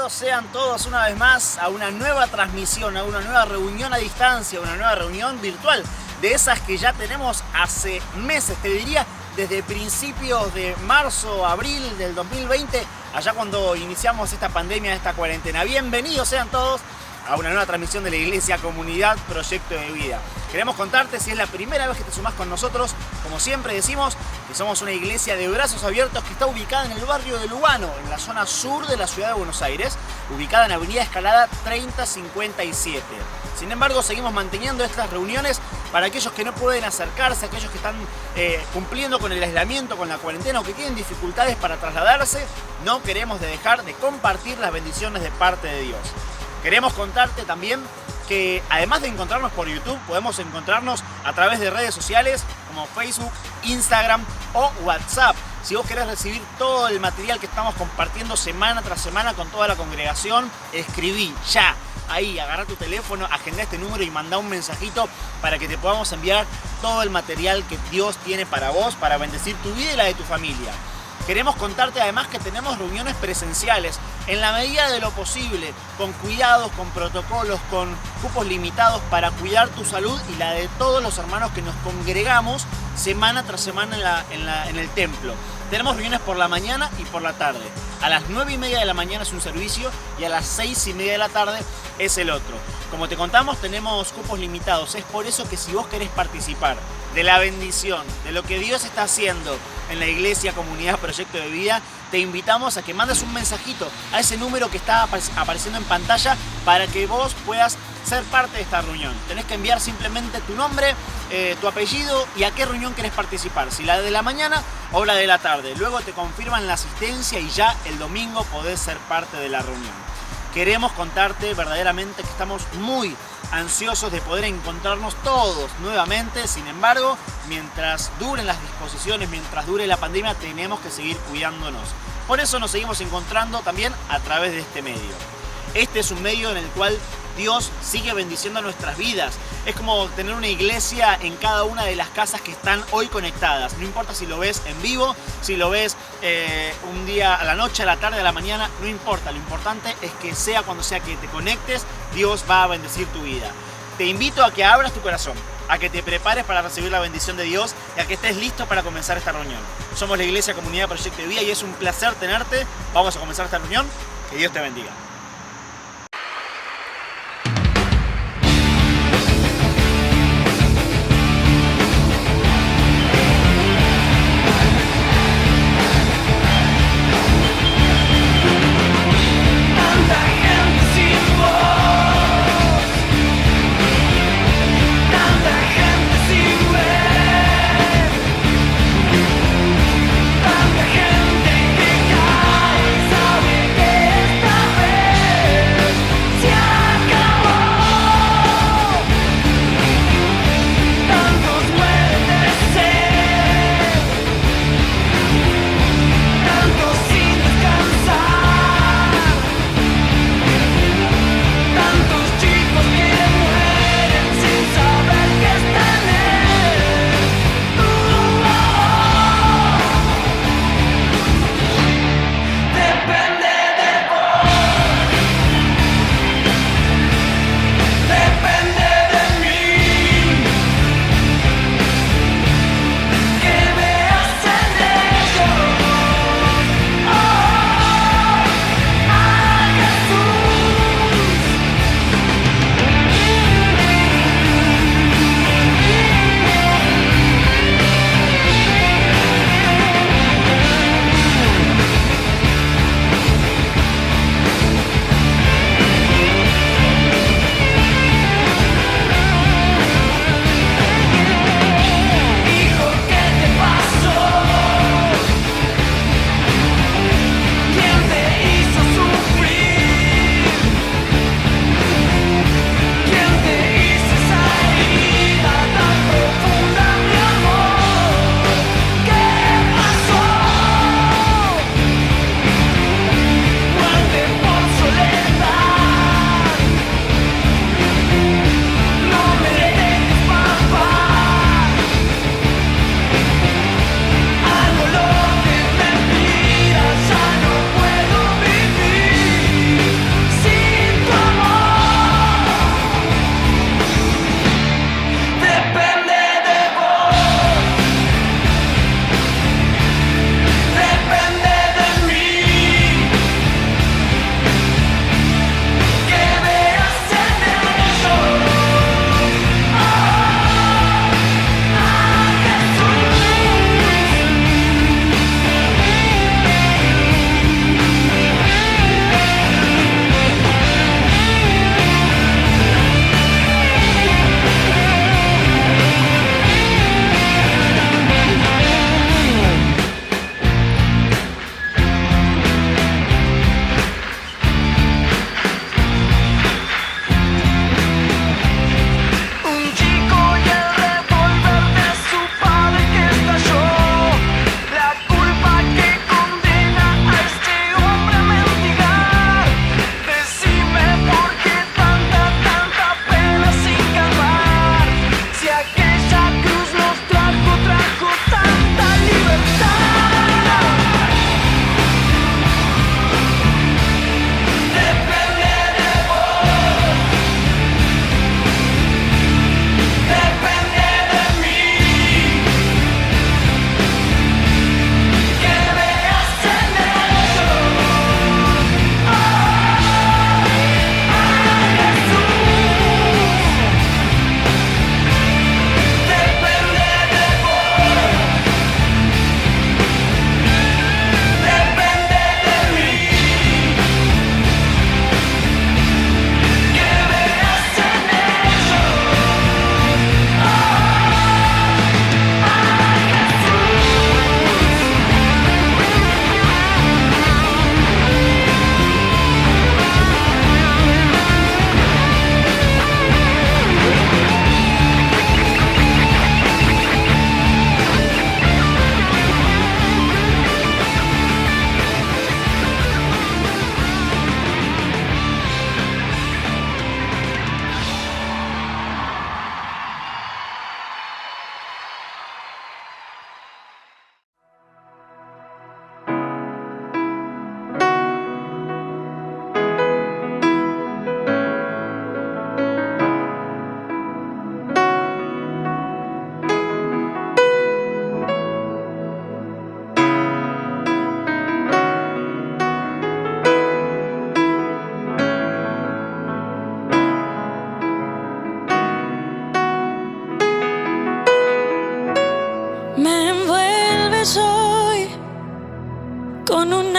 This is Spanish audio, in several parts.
Bienvenidos sean todos una vez más a una nueva transmisión, a una nueva reunión a distancia, una nueva reunión virtual, de esas que ya tenemos hace meses, te diría, desde principios de marzo, abril del 2020, allá cuando iniciamos esta pandemia, esta cuarentena. Bienvenidos sean todos a una nueva transmisión de la Iglesia Comunidad Proyecto de Vida. Queremos contarte, si es la primera vez que te sumás con nosotros, como siempre decimos, que somos una iglesia de brazos abiertos que está ubicada en el barrio de Lugano, en la zona sur de la ciudad de Buenos Aires, ubicada en Avenida Escalada 3057. Sin embargo, seguimos manteniendo estas reuniones para aquellos que no pueden acercarse, aquellos que están cumpliendo con el aislamiento, con la cuarentena o que tienen dificultades para trasladarse. No queremos dejar de compartir las bendiciones de parte de Dios. Queremos contarte también que además de encontrarnos por YouTube, podemos encontrarnos a través de redes sociales como Facebook, Instagram o WhatsApp. Si vos querés recibir todo el material que estamos compartiendo semana tras semana con toda la congregación, escribí ya. Ahí, agarra tu teléfono, agenda este número y manda un mensajito para que te podamos enviar todo el material que Dios tiene para vos, para bendecir tu vida y la de tu familia. Queremos contarte además que tenemos reuniones presenciales en la medida de lo posible, con cuidados, con protocolos, con cupos limitados para cuidar tu salud y la de todos los hermanos que nos congregamos semana tras semana en el templo. Tenemos reuniones por la mañana y por la tarde. A las 9:30 de la mañana es un servicio y a las 6:30 de la tarde es el otro. Como te contamos, tenemos cupos limitados. Es por eso que si vos querés participar de la bendición, de lo que Dios está haciendo en la Iglesia Comunidad Proyecto de Vida, te invitamos a que mandes un mensajito a ese número que está apareciendo en pantalla para que vos puedas ser parte de esta reunión. Tenés que enviar simplemente tu nombre, tu apellido y a qué reunión querés participar, si la de la mañana o la de la tarde. Luego te confirman la asistencia y ya el domingo podés ser parte de la reunión. Queremos contarte verdaderamente que estamos muy ansiosos de poder encontrarnos todos nuevamente. Sin embargo, mientras duren las disposiciones, mientras dure la pandemia, tenemos que seguir cuidándonos. Por eso nos seguimos encontrando también a través de este medio. Este es un medio en el cual Dios sigue bendiciendo nuestras vidas. Es como tener una iglesia en cada una de las casas que están hoy conectadas. No importa si lo ves en vivo, si lo ves un día a la noche, a la tarde, a la mañana, no importa. Lo importante es que sea cuando sea que te conectes, Dios va a bendecir tu vida. Te invito a que abras tu corazón, a que te prepares para recibir la bendición de Dios y a que estés listo para comenzar esta reunión. Somos la Iglesia Comunidad Proyecto de Vida y es un placer tenerte. Vamos a comenzar esta reunión. Que Dios te bendiga. Tanta gente que cae, sabe que esta vez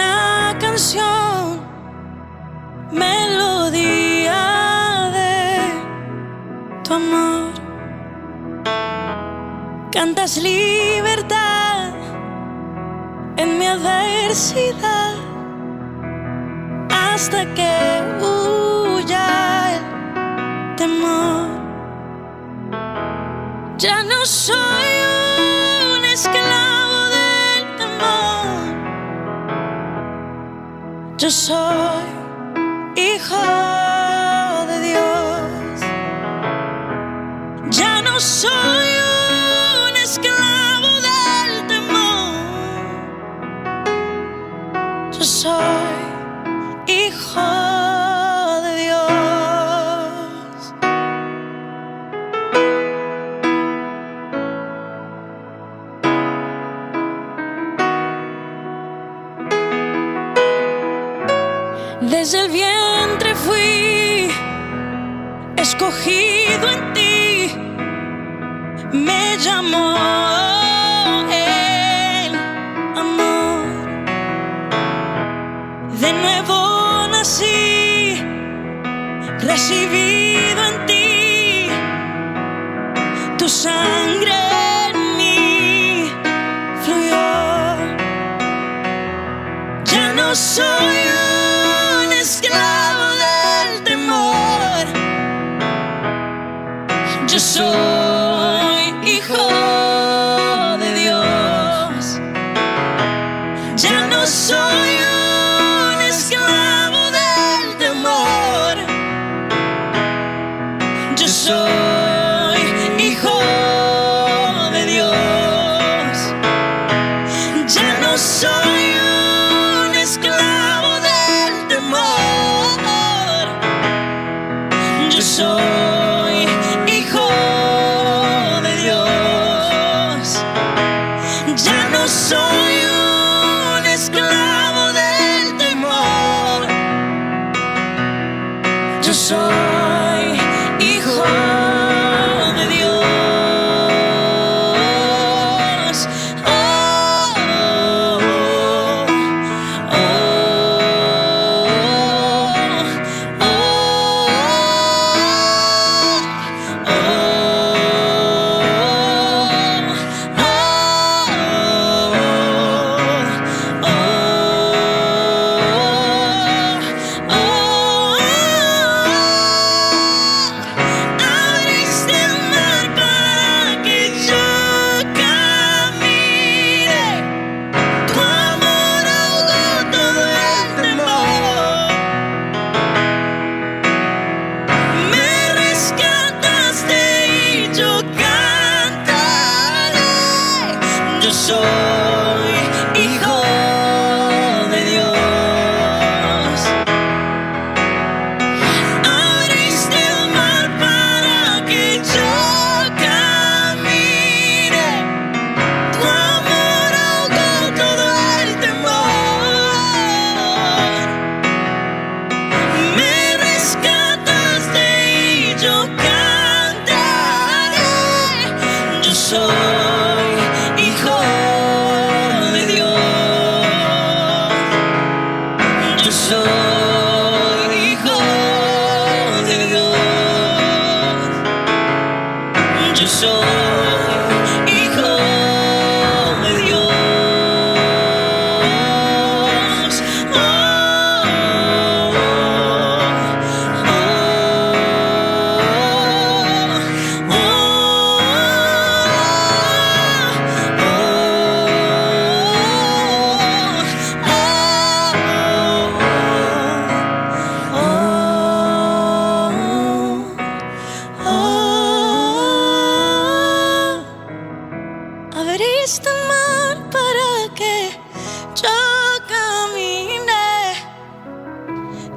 una canción, melodía de tu amor. Cantas libertad en mi adversidad hasta que huya el temor. Ya no soy un esclavo del temor, yo soy hijo de Dios. Ya no soy un esclavo del temor, yo soy hijo de Dios. Desde el vientre fui escogido en ti, me llamó el amor. De nuevo nací, recibido en ti, tu sangre en mí fluyó. Ya no soy esclavo del temor, yo soy hijo de Dios. Ya no soy un esclavo del temor, yo soy hijo de Dios. Ya no soy un esclavo del temor, yo soy hijo de Dios. Ya no soy un esclavo del temor, yo soy hijo de Dios. Oh, oh, oh, oh, abriste el mar para que yo camine, tu amor ahogó todo el temor. Me rescataste y yo cantaré, yo soy hijo de Dios. Abriste el mar para que yo camine, tu amor ahogó todo el temor. Me rescataste y yo cantaré, yo soy hijo de Dios. Yo soy hijo de Dios. Yo soy hijo de Dios. Oh, oh, oh, abriste el mar para que yo camine,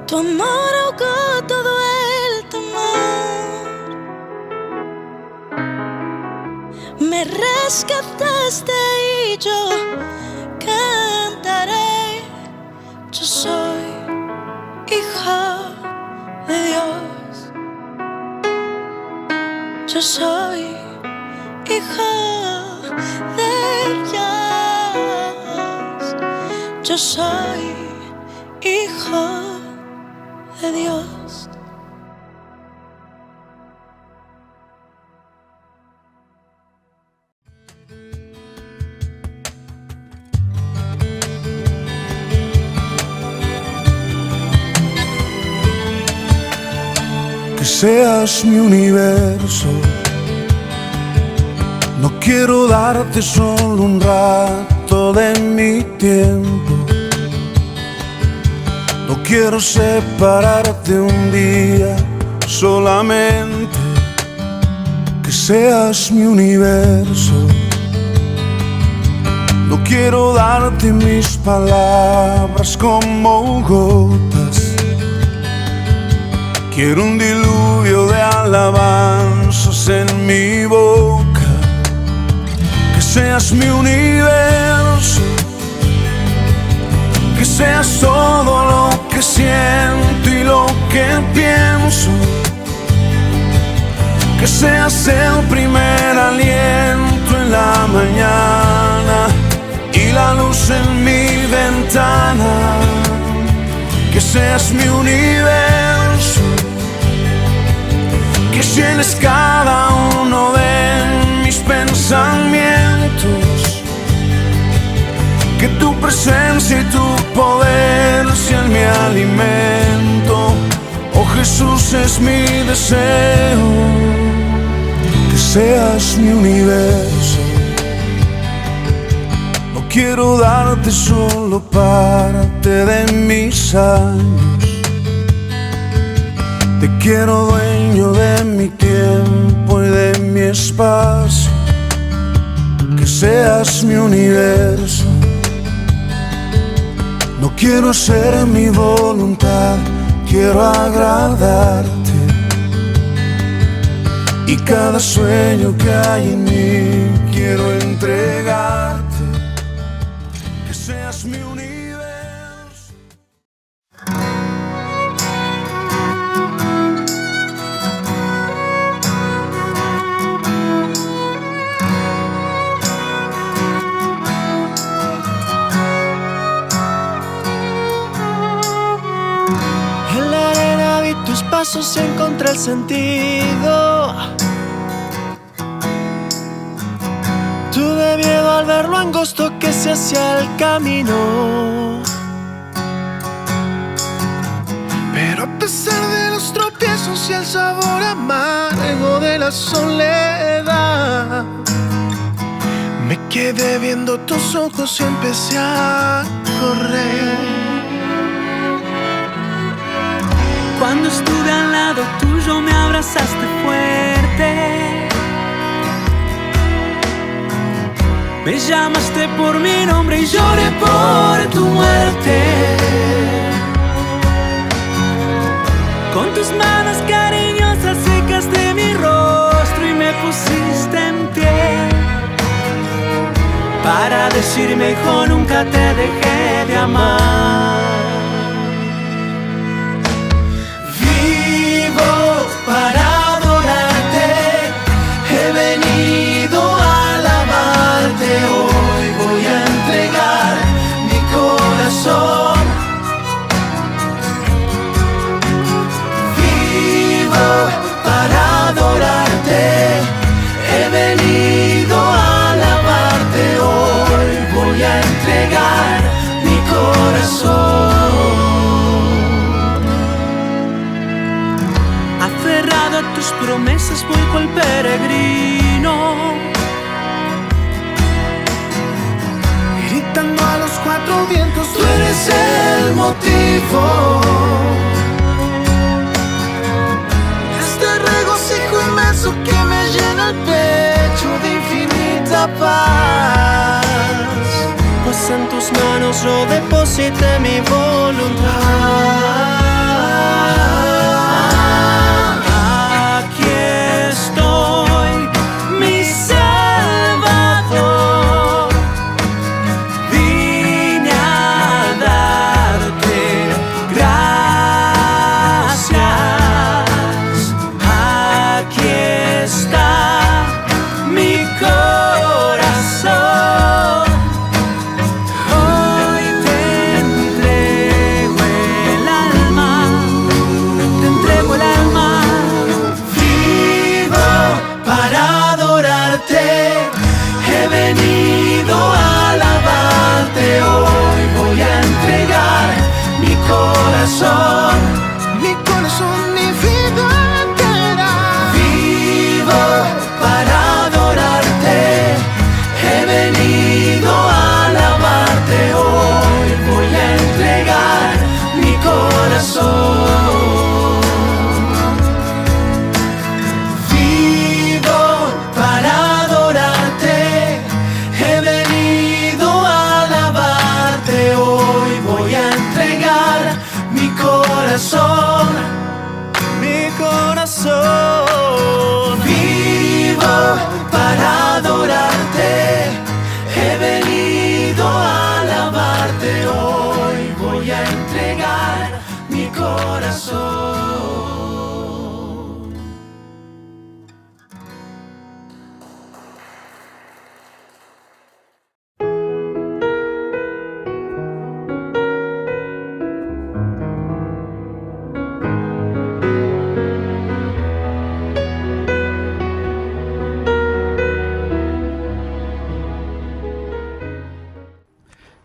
tu amor ahogó todo el temor. Me rescataste y yo cantaré, yo soy hija de Dios. Yo soy hija de Dios. Yo yo soy hijo de Dios. Que seas mi universo. No quiero darte solo un rato de mi tiempo. No quiero separarte un día solamente. Que seas mi universo. No quiero darte mis palabras como gotas. Quiero un diluvio de alabanzas en mi boca. Que seas mi universo. Que seas todo lo que siento y lo que pienso. Que seas el primer aliento en la mañana y la luz en mi ventana. Que seas mi universo. Que llenes cada uno de mis pensamientos. Que tu presencia y tu poder sean mi alimento. Oh Jesús, es mi deseo. Que seas mi universo. No quiero darte solo parte de mis años. Te quiero dueño de mi tiempo y de mi espacio. Que seas mi universo. No quiero hacer mi voluntad, quiero agradarte. Y cada sueño que hay en mí quiero entregarte. Que seas mi universo. En la arena vi tus pasos y encontré el sentido. Tuve miedo al ver lo angosto que se hacía el camino. Pero a pesar de los tropiezos y el sabor amargo de la soledad, me quedé viendo tus ojos y empecé a correr. Cuando estuve al lado tuyo me abrazaste fuerte. Me llamaste por mi nombre y lloré por tu muerte. Con tus manos cariñosas secaste mi rostro y me pusiste en pie para decirme, hijo, nunca te dejé de amar. Para adorarte, he venido a alabarte. Hoy voy a entregar mi corazón. Vivo para adorarte, he venido a alabarte. Hoy voy a entregar mi corazón. Aferrado a tus promesas voy cual peregrino, Gritando a los cuatro vientos, tú eres el motivo de este regocijo inmenso que me llena el pecho de infinita paz. Pues en tus manos yo deposité mi voluntad. Hoy te corazón, mi corazón, mi vida entera. vivo para adorarte, he venido a alabarte, hoy voy a entregar mi corazón. Vivo para adorarte, he venido a alabarte, hoy voy a entregar mi corazón. Mi corazón, Vivo para adorarte, he venido a alabarte, hoy voy a entregar mi corazón.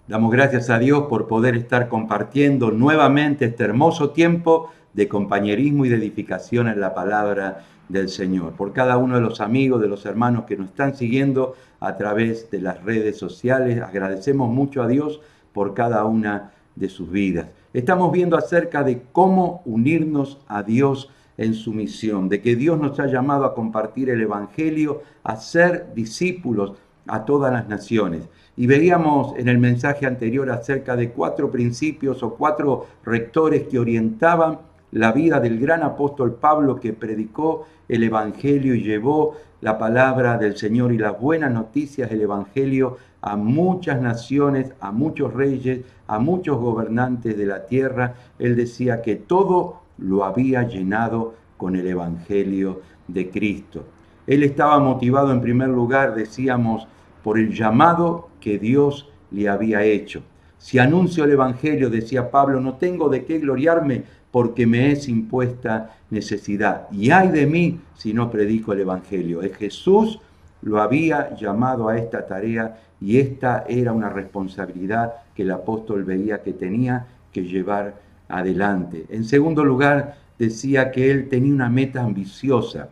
Damos gracias a Dios por poder estar compartiendo nuevamente este hermoso tiempo de compañerismo y de edificación en la palabra del Señor. Por cada uno de los amigos, de los hermanos que nos están siguiendo a través de las redes sociales, agradecemos mucho a Dios por cada una de sus vidas. Estamos viendo acerca de cómo unirnos a Dios en su misión, de que Dios nos ha llamado a compartir el Evangelio, a ser discípulos a todas las naciones. Y veíamos en el mensaje anterior acerca de 4 principios o 4 rectores que orientaban la vida del gran apóstol Pablo, que predicó el Evangelio y llevó la palabra del Señor y las buenas noticias del Evangelio a muchas naciones, a muchos reyes, a muchos gobernantes de la tierra. Él decía que todo lo había llenado con el Evangelio de Cristo. Él estaba motivado en primer lugar, decíamos, por el llamado que Dios le había hecho. Si anuncio el Evangelio, decía Pablo, no tengo de qué gloriarme porque me es impuesta necesidad. Y ay de mí si no predico el Evangelio. Jesús lo había llamado a esta tarea y esta era una responsabilidad que el apóstol veía que tenía que llevar adelante. En segundo lugar, decía que él tenía una meta ambiciosa,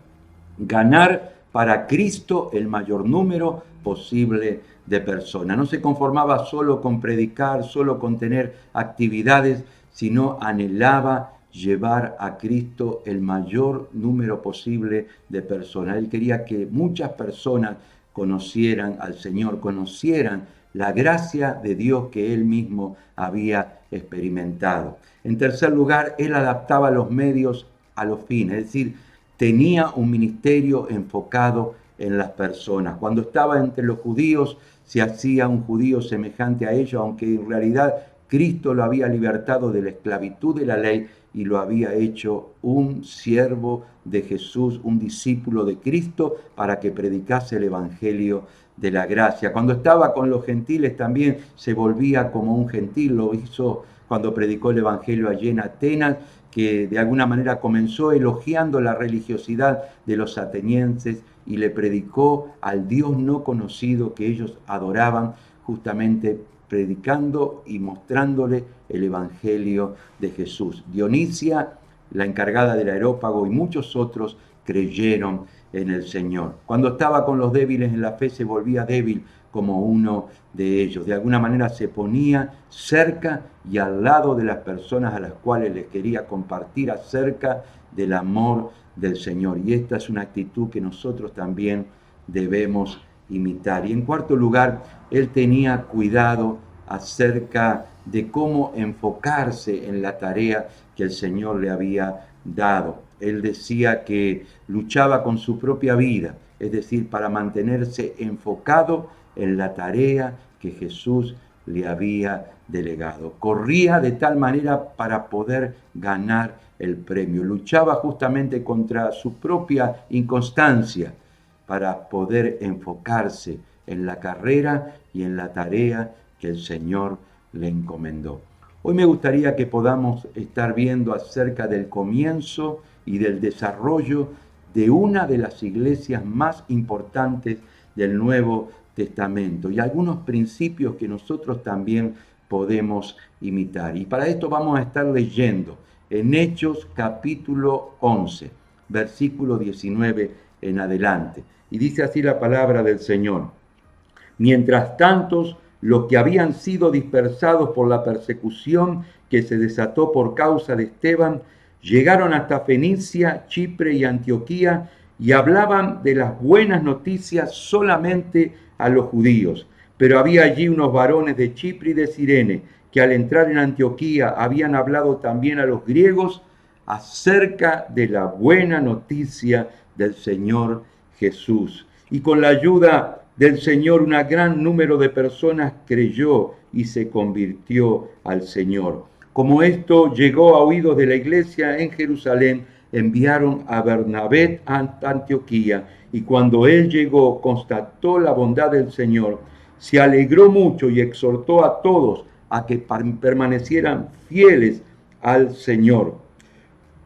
ganar para Cristo el mayor número posible de personas. No se conformaba solo con predicar, solo con tener actividades, sino anhelaba llevar a Cristo el mayor número posible de personas. Él quería que muchas personas conocieran al Señor, conocieran la gracia de Dios que él mismo había experimentado. En tercer lugar, él adaptaba los medios a los fines, es decir, tenía un ministerio enfocado en las personas. Cuando estaba entre los judíos, se hacía un judío semejante a ellos, aunque en realidad Cristo lo había libertado de la esclavitud de la ley y lo había hecho un siervo de Jesús, un discípulo de Cristo, para que predicase el Evangelio de la gracia. Cuando estaba con los gentiles también se volvía como un gentil, lo hizo cuando predicó el Evangelio allí en Atenas, que de alguna manera comenzó elogiando la religiosidad de los atenienses y le predicó al Dios no conocido que ellos adoraban, justamente predicando y mostrándole el Evangelio de Jesús. Dionisia, la encargada del Areópago, y muchos otros creyeron en el Señor. Cuando estaba con los débiles en la fe, se volvía débil como uno de ellos. De alguna manera se ponía cerca y al lado de las personas a las cuales les quería compartir acerca del amor del Señor. Y esta es una actitud que nosotros también debemos imitar. Y en cuarto lugar, él tenía cuidado acerca de cómo enfocarse en la tarea que el Señor le había dado. Él decía que luchaba con su propia vida, es decir, para mantenerse enfocado en la tarea que Jesús le había delegado. Corría de tal manera para poder ganar el premio. Luchaba justamente contra su propia inconstancia para poder enfocarse en la carrera y en la tarea que el Señor le encomendó. Hoy me gustaría que podamos estar viendo acerca del comienzo y del desarrollo de una de las iglesias más importantes del Nuevo Testamento y algunos principios que nosotros también podemos imitar. Y para esto vamos a estar leyendo en Hechos capítulo 11, versículo 19 en adelante. Y dice así la palabra del Señor. Mientras tanto, los que habían sido dispersados por la persecución que se desató por causa de Esteban, llegaron hasta Fenicia, Chipre y Antioquía y hablaban de las buenas noticias solamente a los judíos. Pero había allí unos varones de Chipre y de Cirene que al entrar en Antioquía habían hablado también a los griegos acerca de la buena noticia del Señor Jesús. Y con la ayuda del Señor, un gran número de personas creyó y se convirtió al Señor. Como esto llegó a oídos de la iglesia en Jerusalén, enviaron a Bernabé a Antioquía, y cuando él llegó, constató la bondad del Señor, se alegró mucho y exhortó a todos a que permanecieran fieles al Señor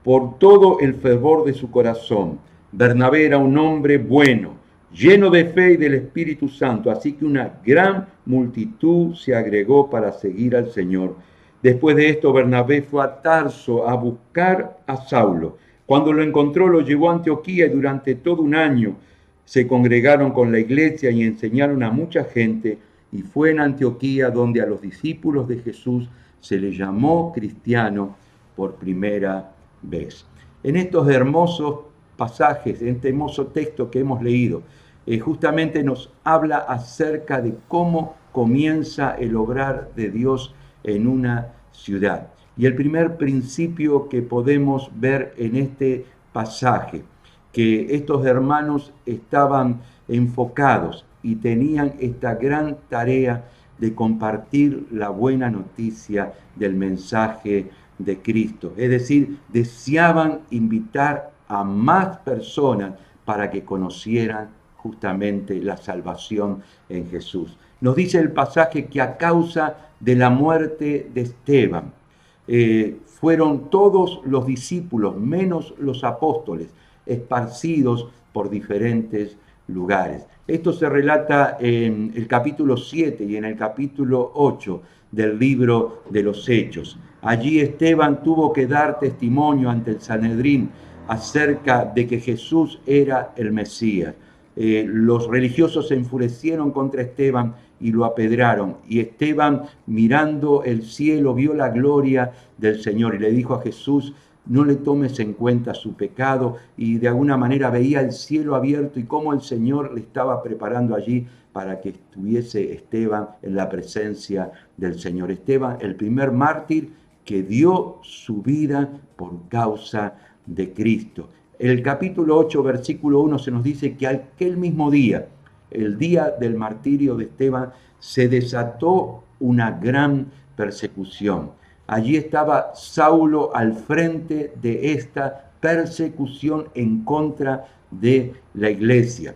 por todo el fervor de su corazón. Bernabé era un hombre bueno, lleno de fe y del Espíritu Santo, así que una gran multitud se agregó para seguir al Señor. Después de esto, Bernabé fue a Tarso a buscar a Saulo. Cuando lo encontró, lo llevó a Antioquía y durante todo un año se congregaron con la iglesia y enseñaron a mucha gente. Y fue en Antioquía donde a los discípulos de Jesús se les llamó cristiano por primera vez. En estos hermosos pasajes, en este hermoso texto que hemos leído, justamente nos habla acerca de cómo comienza el obrar de Dios en una ciudad. Y el primer principio que podemos ver en este pasaje, que estos hermanos estaban enfocados y tenían esta gran tarea de compartir la buena noticia del mensaje de Cristo. Es decir, deseaban invitar a más personas para que conocieran justamente la salvación en Jesús. Nos dice el pasaje que a causa de la muerte de Esteban, fueron todos los discípulos, menos los apóstoles, esparcidos por diferentes lugares. Esto se relata en el capítulo 7 y en el capítulo 8 del libro de los Hechos. Allí Esteban tuvo que dar testimonio ante el Sanedrín acerca de que Jesús era el Mesías. Los religiosos se enfurecieron contra Esteban y lo apedraron. Y Esteban, mirando el cielo, vio la gloria del Señor y le dijo a Jesús: no le tomes en cuenta su pecado. Y de alguna manera veía el cielo abierto y cómo el Señor le estaba preparando allí para que estuviese Esteban en la presencia del Señor. Esteban, el primer mártir que dio su vida por causa de Cristo. El capítulo 8, versículo 1 se nos dice que aquel mismo día, el día del martirio de Esteban, se desató una gran persecución. Allí estaba Saulo al frente de esta persecución en contra de la iglesia.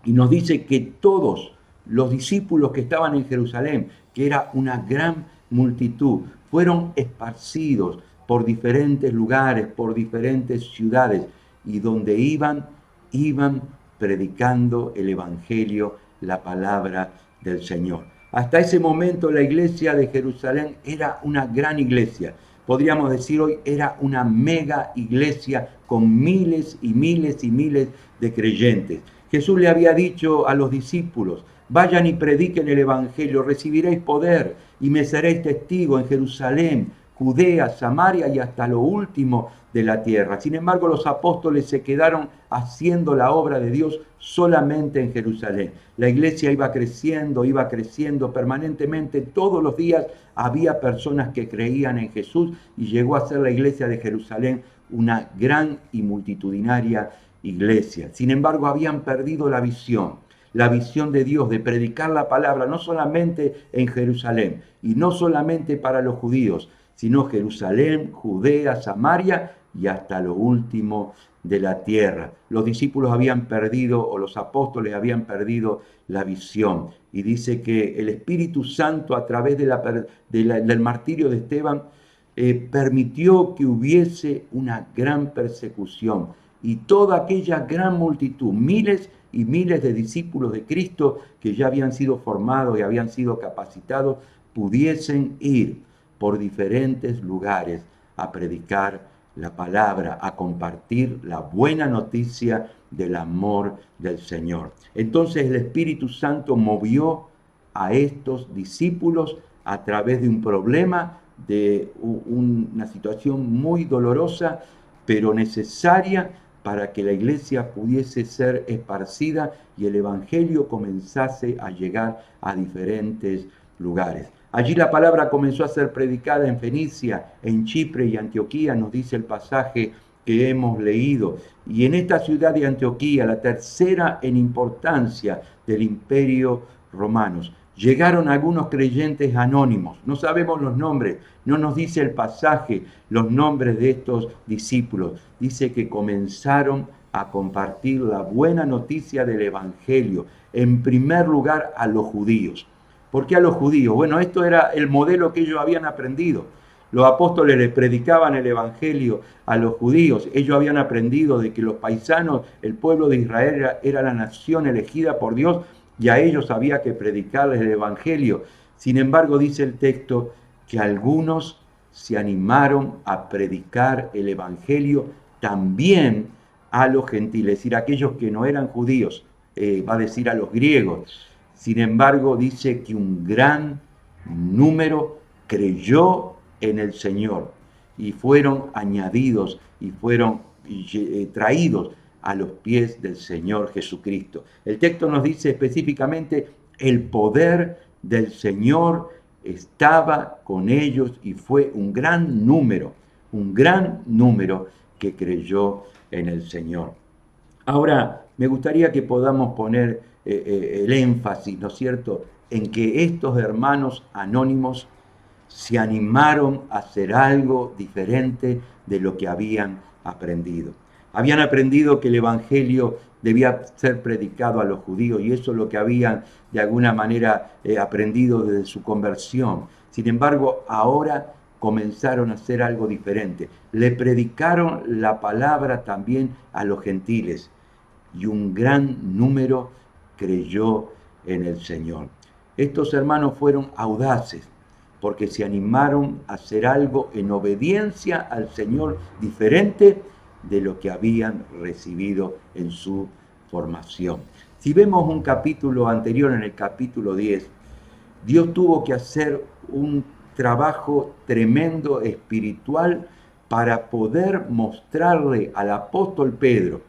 Y nos dice que todos los discípulos que estaban en Jerusalén, que era una gran multitud, fueron esparcidos por diferentes lugares, por diferentes ciudades, y donde iban predicando el Evangelio, la palabra del Señor. Hasta ese momento la iglesia de Jerusalén era una gran iglesia. Podríamos decir hoy era una mega iglesia con miles y miles y miles de creyentes. Jesús le había dicho a los discípulos: vayan y prediquen el Evangelio, recibiréis poder y me seréis testigo en Jerusalén, Judea, Samaria y hasta lo último de la tierra. Sin embargo, los apóstoles se quedaron haciendo la obra de Dios solamente en Jerusalén. La iglesia iba creciendo permanentemente. Todos los días había personas que creían en Jesús y llegó a ser la iglesia de Jerusalén una gran y multitudinaria iglesia. Sin embargo, habían perdido la visión de Dios de predicar la palabra no solamente en Jerusalén y no solamente para los judíos, sino Jerusalén, Judea, Samaria y hasta lo último de la tierra. Los discípulos habían perdido, o los apóstoles habían perdido la visión. Y dice que el Espíritu Santo, a través del martirio de Esteban, permitió que hubiese una gran persecución. Y toda aquella gran multitud, miles y miles de discípulos de Cristo que ya habían sido formados y habían sido capacitados pudiesen ir por diferentes lugares a predicar la palabra, a compartir la buena noticia del amor del Señor. Entonces el Espíritu Santo movió a estos discípulos a través de un problema, de una situación muy dolorosa, pero necesaria para que la iglesia pudiese ser esparcida y el evangelio comenzase a llegar a diferentes lugares. Allí la palabra comenzó a ser predicada en Fenicia, en Chipre y Antioquía, nos dice el pasaje que hemos leído. Y en esta ciudad de Antioquía, la tercera en importancia del Imperio Romano, llegaron algunos creyentes anónimos. No sabemos los nombres, no nos dice el pasaje los nombres de estos discípulos. Dice que comenzaron a compartir la buena noticia del evangelio, en primer lugar a los judíos. ¿Por qué a los judíos? Bueno, esto era el modelo que ellos habían aprendido. Los apóstoles les predicaban el evangelio a los judíos. Ellos habían aprendido de que los paisanos, el pueblo de Israel era la nación elegida por Dios y a ellos había que predicarles el evangelio. Sin embargo, dice el texto que algunos se animaron a predicar el evangelio también a los gentiles, es decir, aquellos que no eran judíos, va a decir a los griegos. Sin embargo, dice que un gran número creyó en el Señor y fueron añadidos y fueron traídos a los pies del Señor Jesucristo. El texto nos dice específicamente: el poder del Señor estaba con ellos y fue un gran número que creyó en el Señor. Ahora, me gustaría que podamos poner el énfasis, ¿no es cierto?, en que estos hermanos anónimos se animaron a hacer algo diferente de lo que habían aprendido. Habían aprendido que el evangelio debía ser predicado a los judíos y eso es lo que habían de alguna manera aprendido desde su conversión. Sin embargo, ahora comenzaron a hacer algo diferente. Le predicaron la palabra también a los gentiles y un gran número creyó en el Señor. Estos hermanos fueron audaces porque se animaron a hacer algo en obediencia al Señor diferente de lo que habían recibido en su formación. Si vemos un capítulo anterior, en el capítulo 10, Dios tuvo que hacer un trabajo tremendo espiritual para poder mostrarle al apóstol Pedro,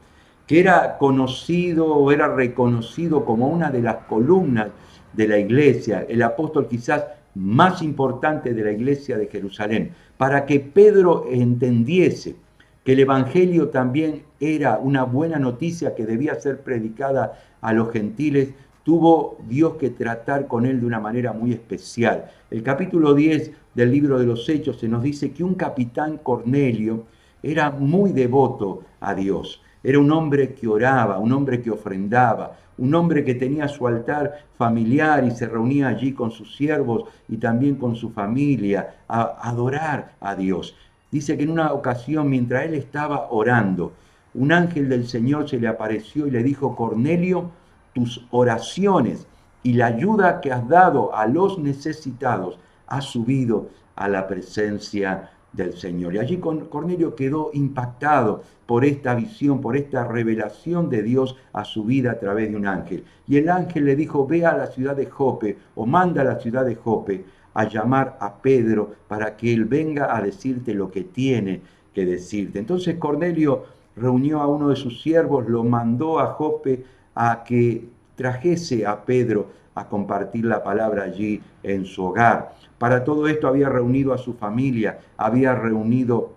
que era conocido o era reconocido como una de las columnas de la iglesia, el apóstol quizás más importante de la iglesia de Jerusalén, para que Pedro entendiese que el evangelio también era una buena noticia que debía ser predicada a los gentiles, tuvo Dios que tratar con él de una manera muy especial. El capítulo 10 del libro de los Hechos se nos dice que un capitán Cornelio era muy devoto a Dios. Era un hombre que oraba, un hombre que ofrendaba, un hombre que tenía su altar familiar y se reunía allí con sus siervos y también con su familia a adorar a Dios. Dice que en una ocasión, mientras él estaba orando, un ángel del Señor se le apareció y le dijo: Cornelio, tus oraciones y la ayuda que has dado a los necesitados ha subido a la presencia del Señor. Y allí Cornelio quedó impactado por esta visión, por esta revelación de Dios a su vida a través de un ángel. Y el ángel le dijo: ve a la ciudad de Jope, o manda a la ciudad de Jope a llamar a Pedro para que él venga a decirte lo que tiene que decirte. Entonces Cornelio reunió a uno de sus siervos, lo mandó a Jope a que trajese a Pedro a compartir la palabra allí en su hogar. Para todo esto había reunido a su familia, había reunido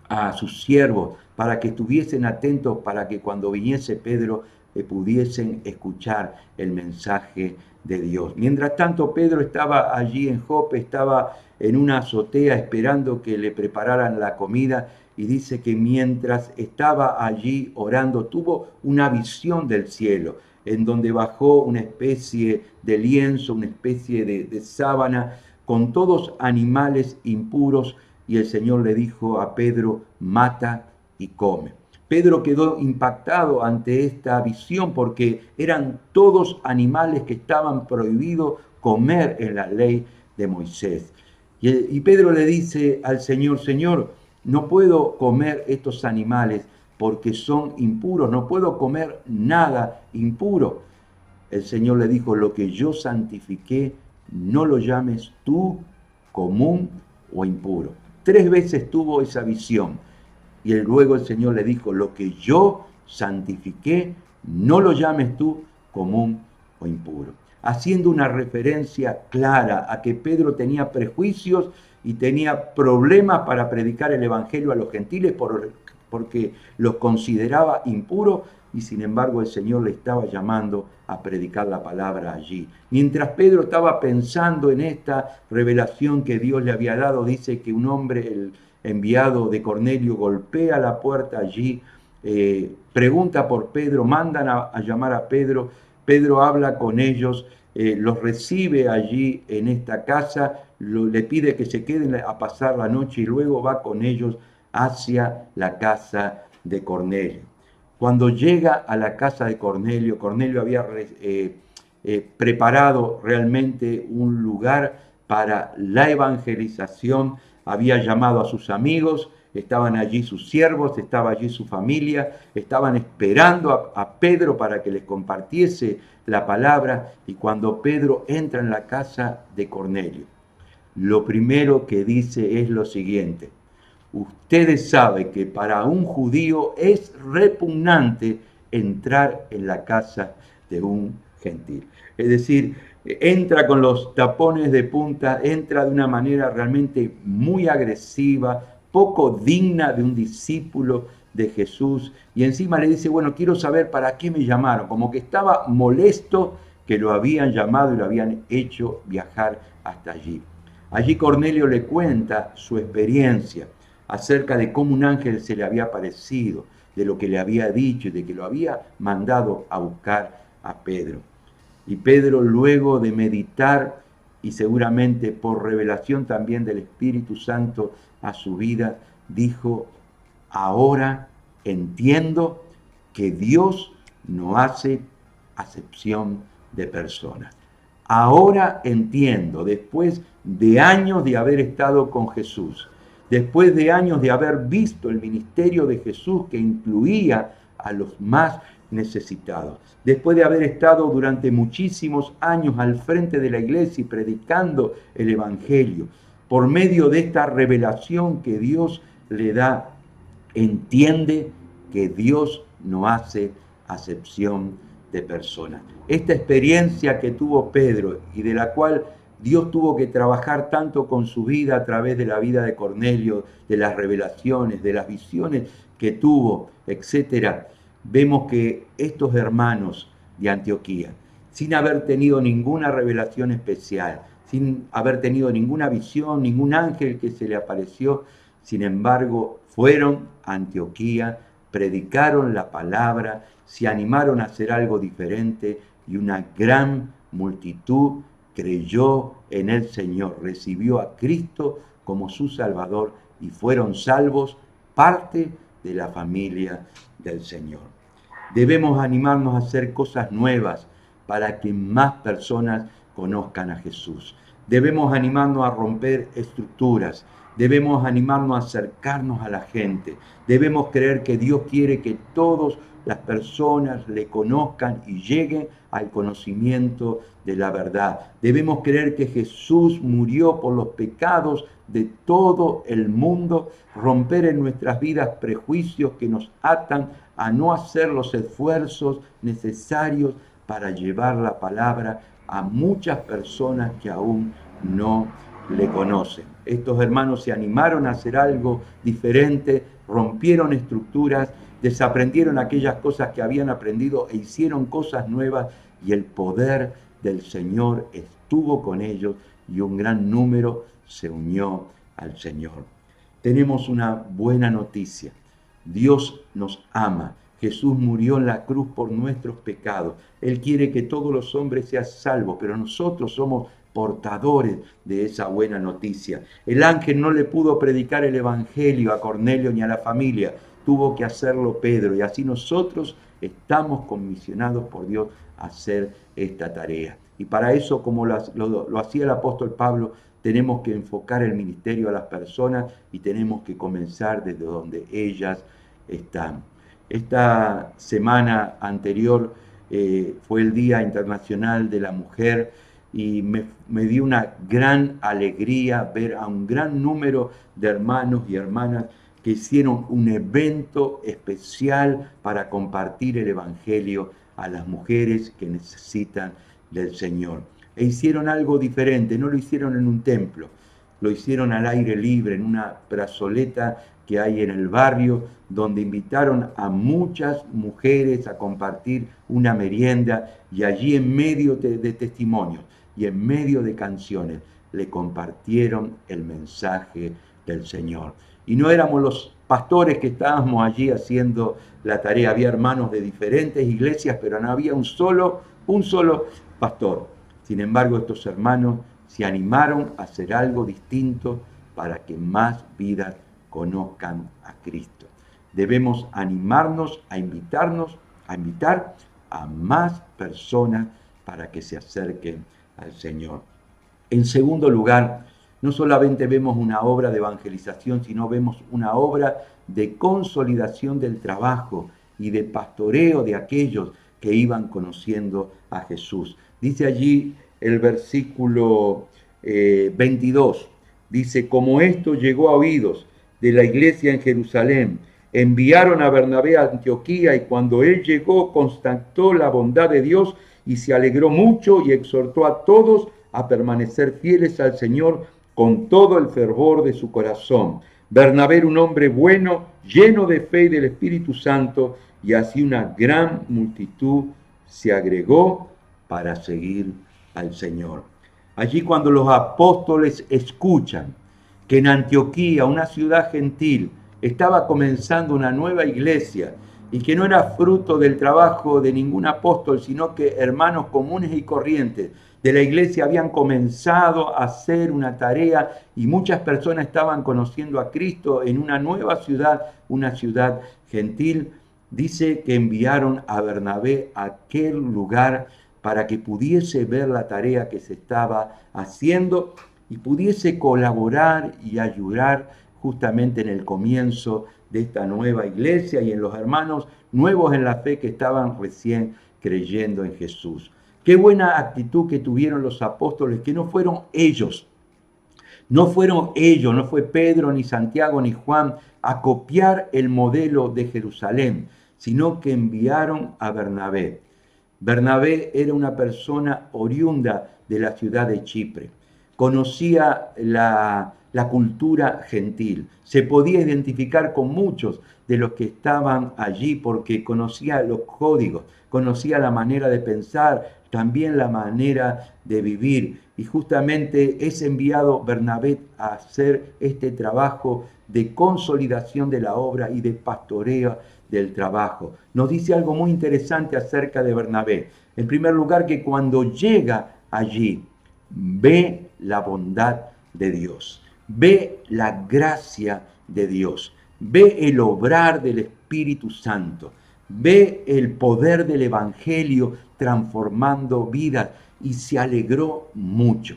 a sus siervos para que estuviesen atentos, para que cuando viniese Pedro pudiesen escuchar el mensaje de Dios. Mientras tanto, Pedro estaba allí en Jope, estaba en una azotea esperando que le prepararan la comida, y dice que mientras estaba allí orando tuvo una visión del cielo en donde bajó una especie de lienzo, una especie de sábana con todos animales impuros, y el Señor le dijo a Pedro: mata y come. Pedro quedó impactado ante esta visión porque eran todos animales que estaban prohibidos comer en la ley de Moisés. Y Pedro le dice al Señor, Señor, no puedo comer estos animales porque son impuros, no puedo comer nada impuro. El Señor le dijo, lo que yo santifiqué, no lo llames tú común o impuro. 3 veces tuvo esa visión. Y luego el Señor le dijo, lo que yo santifiqué, no lo llames tú común o impuro. Haciendo una referencia clara a que Pedro tenía prejuicios y tenía problemas para predicar el Evangelio a los gentiles porque los consideraba impuros, y sin embargo el Señor le estaba llamando a predicar la palabra allí. Mientras Pedro estaba pensando en esta revelación que Dios le había dado, dice que un hombre, el enviado de Cornelio, golpea la puerta allí, pregunta por Pedro, mandan a llamar a Pedro, Pedro habla con ellos, los recibe allí en esta casa, le pide que se queden a pasar la noche y luego va con ellos hacia la casa de Cornelio. Cuando llega a la casa de Cornelio, Cornelio había preparado realmente un lugar para la evangelización, había llamado a sus amigos, estaban allí sus siervos, estaba allí su familia, estaban esperando a Pedro para que les compartiese la palabra, y cuando Pedro entra en la casa de Cornelio, lo primero que dice es lo siguiente: ustedes saben que para un judío es repugnante entrar en la casa de un gentil. Es decir, entra con los tapones de punta, entra de una manera realmente muy agresiva, poco digna de un discípulo de Jesús, y encima le dice, bueno, quiero saber para qué me llamaron, como que estaba molesto que lo habían llamado y lo habían hecho viajar hasta allí. Allí Cornelio le cuenta su experiencia acerca de cómo un ángel se le había aparecido, de lo que le había dicho y de que lo había mandado a buscar a Pedro. Y Pedro, luego de meditar y seguramente por revelación también del Espíritu Santo a su vida, dijo, ahora entiendo que Dios no hace acepción de personas. Ahora entiendo, después de años de haber estado con Jesús, después de años de haber visto el ministerio de Jesús que incluía a los más necesitados, después de haber estado durante muchísimos años al frente de la iglesia y predicando el Evangelio, por medio de esta revelación que Dios le da, entiende que Dios no hace acepción de personas. Esta experiencia que tuvo Pedro y de la cual Dios tuvo que trabajar tanto con su vida a través de la vida de Cornelio, de las revelaciones, de las visiones que tuvo, etc. Vemos que estos hermanos de Antioquía, sin haber tenido ninguna revelación especial, sin haber tenido ninguna visión, ningún ángel que se le apareció, sin embargo, fueron a Antioquía, predicaron la palabra, se animaron a hacer algo diferente y una gran multitud creyó en el Señor, recibió a Cristo como su Salvador y fueron salvos, parte de la familia del Señor. Debemos animarnos a hacer cosas nuevas para que más personas conozcan a Jesús. Debemos animarnos a romper estructuras. Debemos animarnos a acercarnos a la gente. Debemos creer que Dios quiere que todas las personas le conozcan y lleguen al conocimiento de la verdad. Debemos creer que Jesús murió por los pecados de todo el mundo, romper en nuestras vidas prejuicios que nos atan a no hacer los esfuerzos necesarios para llevar la palabra a muchas personas que aún no le conocen. Estos hermanos se animaron a hacer algo diferente, rompieron estructuras, desaprendieron aquellas cosas que habían aprendido e hicieron cosas nuevas, y el poder del Señor estuvo con ellos y un gran número se unió al Señor. Tenemos una buena noticia. Dios nos ama. Jesús murió en la cruz por nuestros pecados. Él quiere que todos los hombres sean salvos, pero nosotros somos portadores de esa buena noticia. El ángel no le pudo predicar el Evangelio a Cornelio ni a la familia, tuvo que hacerlo Pedro, y así nosotros estamos comisionados por Dios a hacer esta tarea. Y para eso, como lo hacía el apóstol Pablo, tenemos que enfocar el ministerio a las personas y tenemos que comenzar desde donde ellas están. Esta semana anterior fue el Día Internacional de la Mujer y me dio una gran alegría ver a un gran número de hermanos y hermanas que hicieron un evento especial para compartir el Evangelio a las mujeres que necesitan del Señor. E hicieron algo diferente, no lo hicieron en un templo, lo hicieron al aire libre, en una plazoleta que hay en el barrio, donde invitaron a muchas mujeres a compartir una merienda y allí en medio de testimonios y en medio de canciones le compartieron el mensaje del Señor. Y no éramos los pastores que estábamos allí haciendo la tarea, había hermanos de diferentes iglesias, pero no había un solo pastor. Sin embargo, estos hermanos se animaron a hacer algo distinto para que más vidas conozcan a Cristo. Debemos animarnos a invitar a más personas para que se acerquen al Señor. En segundo lugar, no solamente vemos una obra de evangelización, sino vemos una obra de consolidación del trabajo y de pastoreo de aquellos que iban conociendo a Jesús. Dice allí el versículo 22, dice, como esto llegó a oídos de la iglesia en Jerusalén, enviaron a Bernabé a Antioquía y cuando él llegó constató la bondad de Dios y se alegró mucho y exhortó a todos a permanecer fieles al Señor con todo el fervor de su corazón. Bernabé era un hombre bueno, lleno de fe y del Espíritu Santo, y así una gran multitud se agregó para seguir al Señor. Allí cuando los apóstoles escuchan que en Antioquía, una ciudad gentil, estaba comenzando una nueva iglesia y que no era fruto del trabajo de ningún apóstol, sino que hermanos comunes y corrientes de la iglesia habían comenzado a hacer una tarea y muchas personas estaban conociendo a Cristo en una nueva ciudad, una ciudad gentil. Dice que enviaron a Bernabé a aquel lugar para que pudiese ver la tarea que se estaba haciendo y pudiese colaborar y ayudar justamente en el comienzo de esta nueva iglesia y en los hermanos nuevos en la fe que estaban recién creyendo en Jesús. Qué buena actitud que tuvieron los apóstoles, que no fueron ellos, no fue Pedro, ni Santiago, ni Juan a copiar el modelo de Jerusalén, sino que enviaron a Bernabé. Bernabé era una persona oriunda de la ciudad de Chipre. Conocía la cultura gentil. Se podía identificar con muchos de los que estaban allí porque conocía los códigos, conocía la manera de pensar, también la manera de vivir. Y justamente es enviado Bernabé a hacer este trabajo de consolidación de la obra y de pastoreo del trabajo. Nos dice algo muy interesante acerca de Bernabé. En primer lugar, que cuando llega allí, ve la bondad de Dios, ve la gracia de Dios, ve el obrar del Espíritu Santo, ve el poder del Evangelio transformando vidas y se alegró mucho.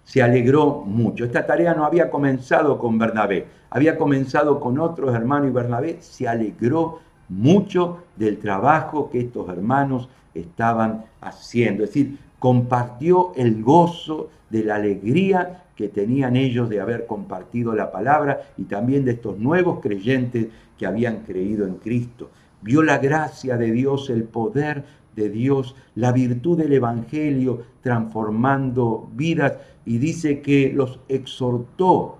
Se alegró mucho. Esta tarea no había comenzado con Bernabé, había comenzado con otros hermanos y Bernabé se alegró mucho del trabajo que estos hermanos estaban haciendo. Es decir, compartió el gozo de la alegría que tenían ellos de haber compartido la palabra y también de estos nuevos creyentes que habían creído en Cristo. Vio la gracia de Dios, el poder de Dios, la virtud del Evangelio transformando vidas y dice que los exhortó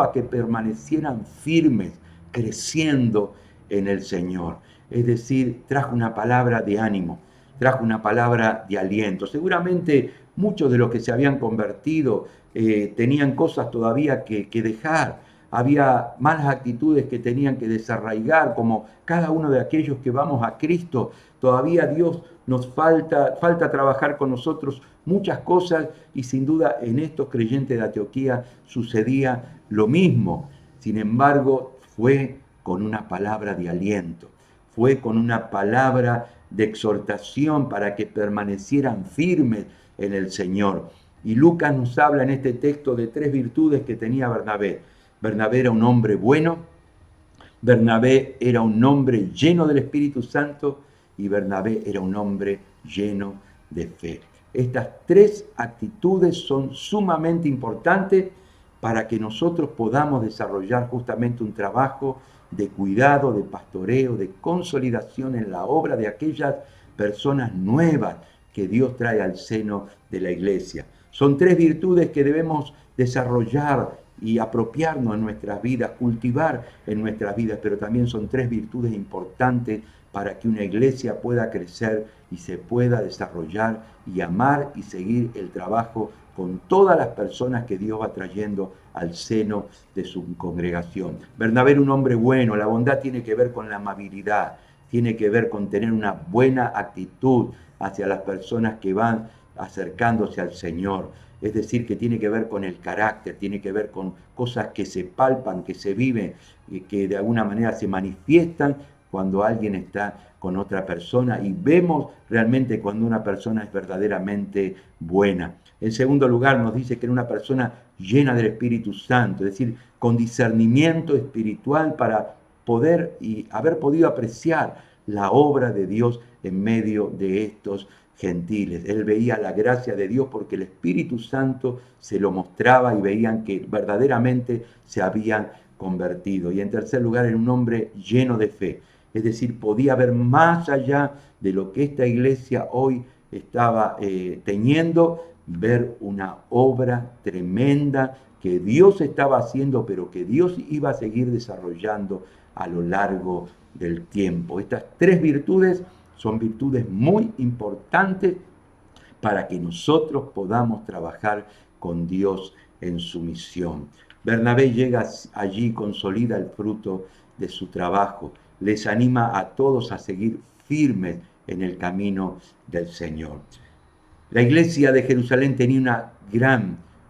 a que permanecieran firmes, creciendo en el Señor. Es decir, trajo una palabra de ánimo, trajo una palabra de aliento. Seguramente muchos de los que se habían convertido tenían cosas todavía que dejar. Había malas actitudes que tenían que desarraigar, como cada uno de aquellos que vamos a Cristo. Todavía Dios nos falta trabajar con nosotros muchas cosas y sin duda en estos creyentes de Antioquía sucedía lo mismo. Sin embargo, fue con una palabra de aliento, fue con una palabra de exhortación para que permanecieran firmes en el Señor. Y Lucas nos habla en este texto de 3 virtudes que tenía Bernabé. Bernabé era un hombre bueno, Bernabé era un hombre lleno del Espíritu Santo y Bernabé era un hombre lleno de fe. Estas 3 actitudes son sumamente importantes para que nosotros podamos desarrollar justamente un trabajo de cuidado, de pastoreo, de consolidación en la obra de aquellas personas nuevas que Dios trae al seno de la iglesia. Son 3 virtudes que debemos desarrollar y apropiarnos en nuestras vidas, cultivar en nuestras vidas, pero también son 3 virtudes importantes para que una iglesia pueda crecer y se pueda desarrollar y amar y seguir el trabajo con todas las personas que Dios va trayendo al seno de su congregación. Bernabé era un hombre bueno, la bondad tiene que ver con la amabilidad, tiene que ver con tener una buena actitud hacia las personas que van acercándose al Señor. Es decir, que tiene que ver con el carácter, tiene que ver con cosas que se palpan, que se viven, y que de alguna manera se manifiestan cuando alguien está con otra persona y vemos realmente cuando una persona es verdaderamente buena. En segundo lugar, nos dice que era una persona llena del Espíritu Santo, es decir, con discernimiento espiritual para poder y haber podido apreciar la obra de Dios en medio de estos gentiles. Él veía la gracia de Dios porque el Espíritu Santo se lo mostraba y veían que verdaderamente se habían convertido. Y en tercer lugar, era un hombre lleno de fe. Es decir, podía ver más allá de lo que esta iglesia hoy estaba teniendo, ver una obra tremenda que Dios estaba haciendo, pero que Dios iba a seguir desarrollando a lo largo del tiempo. Estas 3 virtudes son virtudes muy importantes para que nosotros podamos trabajar con Dios en su misión. Bernabé llega allí, consolida el fruto de su trabajo, les anima a todos a seguir firmes en el camino del Señor. La iglesia de Jerusalén tenía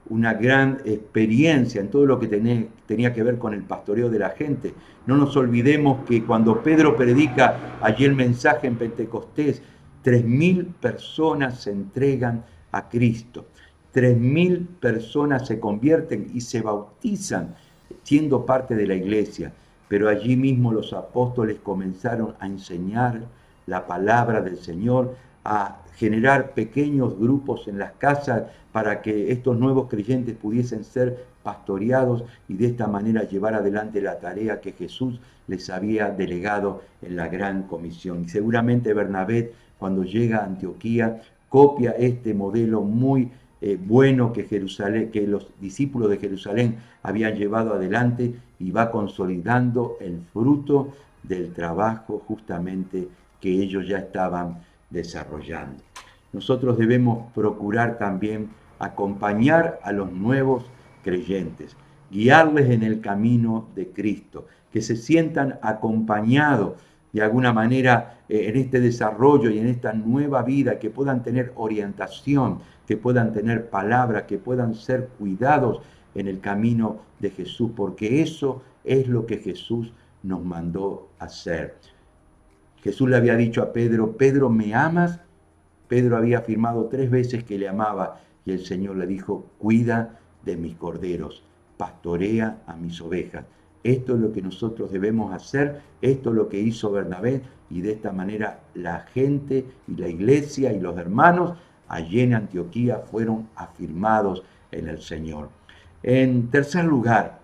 una gran experiencia en todo lo que tenía que ver con el pastoreo de la gente. No nos olvidemos que cuando Pedro predica allí el mensaje en Pentecostés, 3.000 personas se entregan a Cristo. 3.000 personas se convierten y se bautizan siendo parte de la iglesia. Pero allí mismo los apóstoles comenzaron a enseñar la palabra del Señor, a generar pequeños grupos en las casas para que estos nuevos creyentes pudiesen ser pastoreados y de esta manera llevar adelante la tarea que Jesús les había delegado en la gran comisión. Y seguramente Bernabé, cuando llega a Antioquía, copia este modelo muy bueno que los discípulos de Jerusalén habían llevado adelante y va consolidando el fruto del trabajo justamente que ellos ya estaban desarrollando. Nosotros debemos procurar también acompañar a los nuevos creyentes, guiarles en el camino de Cristo, que se sientan acompañados de alguna manera en este desarrollo y en esta nueva vida, que puedan tener orientación, que puedan tener palabra, que puedan ser cuidados en el camino de Jesús, porque eso es lo que Jesús nos mandó hacer. Jesús le había dicho a Pedro, Pedro, ¿me amas? Pedro había afirmado 3 veces que le amaba y el Señor le dijo, cuida de mis corderos, pastorea a mis ovejas. Esto es lo que nosotros debemos hacer, esto es lo que hizo Bernabé y de esta manera la gente y la iglesia y los hermanos allí en Antioquía fueron afirmados en el Señor. En tercer lugar,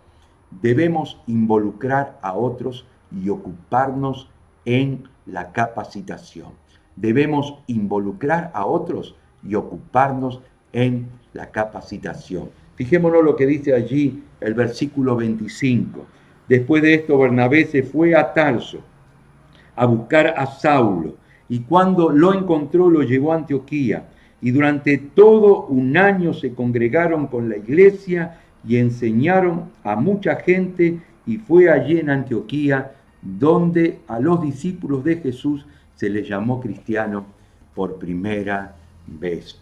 debemos involucrar a otros y ocuparnos en la capacitación. Debemos involucrar a otros y ocuparnos en la capacitación. Fijémonos lo que dice allí el versículo 25. Después de esto, Bernabé se fue a Tarso a buscar a Saulo, y cuando lo encontró, lo llevó a Antioquía. Y durante todo un año se congregaron con la iglesia y enseñaron a mucha gente, y fue allí en Antioquía donde a los discípulos de Jesús se les llamó cristianos por primera vez.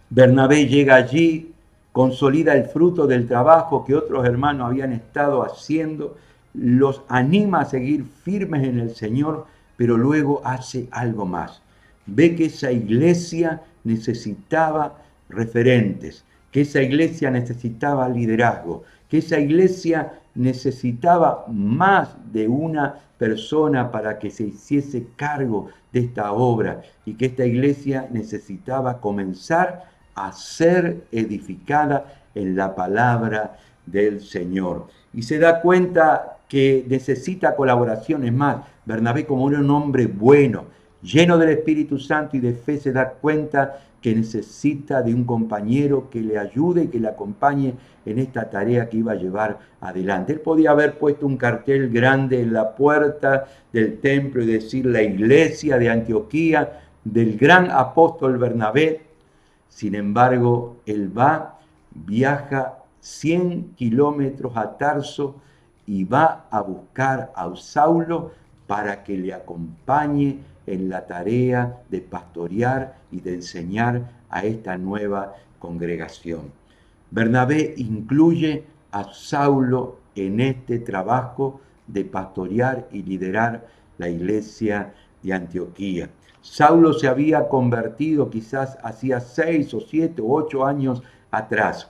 Bernabé llega allí, consolida el fruto del trabajo que otros hermanos habían estado haciendo, los anima a seguir firmes en el Señor, pero luego hace algo más. Ve que esa iglesia necesitaba referentes, que esa iglesia necesitaba liderazgo, que esa iglesia necesitaba más de una persona para que se hiciese cargo de esta obra y que esta iglesia necesitaba comenzar a ser edificada en la palabra del Señor. Y se da cuenta que necesita colaboraciones más. Bernabé, como era un hombre bueno, lleno del Espíritu Santo y de fe, se da cuenta que necesita de un compañero que le ayude y que le acompañe en esta tarea que iba a llevar adelante. Él podía haber puesto un cartel grande en la puerta del templo y decir la iglesia de Antioquía del gran apóstol Bernabé. Sin embargo, él viaja 100 kilómetros a Tarso y va a buscar a Saulo para que le acompañe en la tarea de pastorear y de enseñar a esta nueva congregación. Bernabé incluye a Saulo en este trabajo de pastorear y liderar la iglesia de Antioquía. Saulo se había convertido quizás hacía 6 o 7 o 8 años atrás.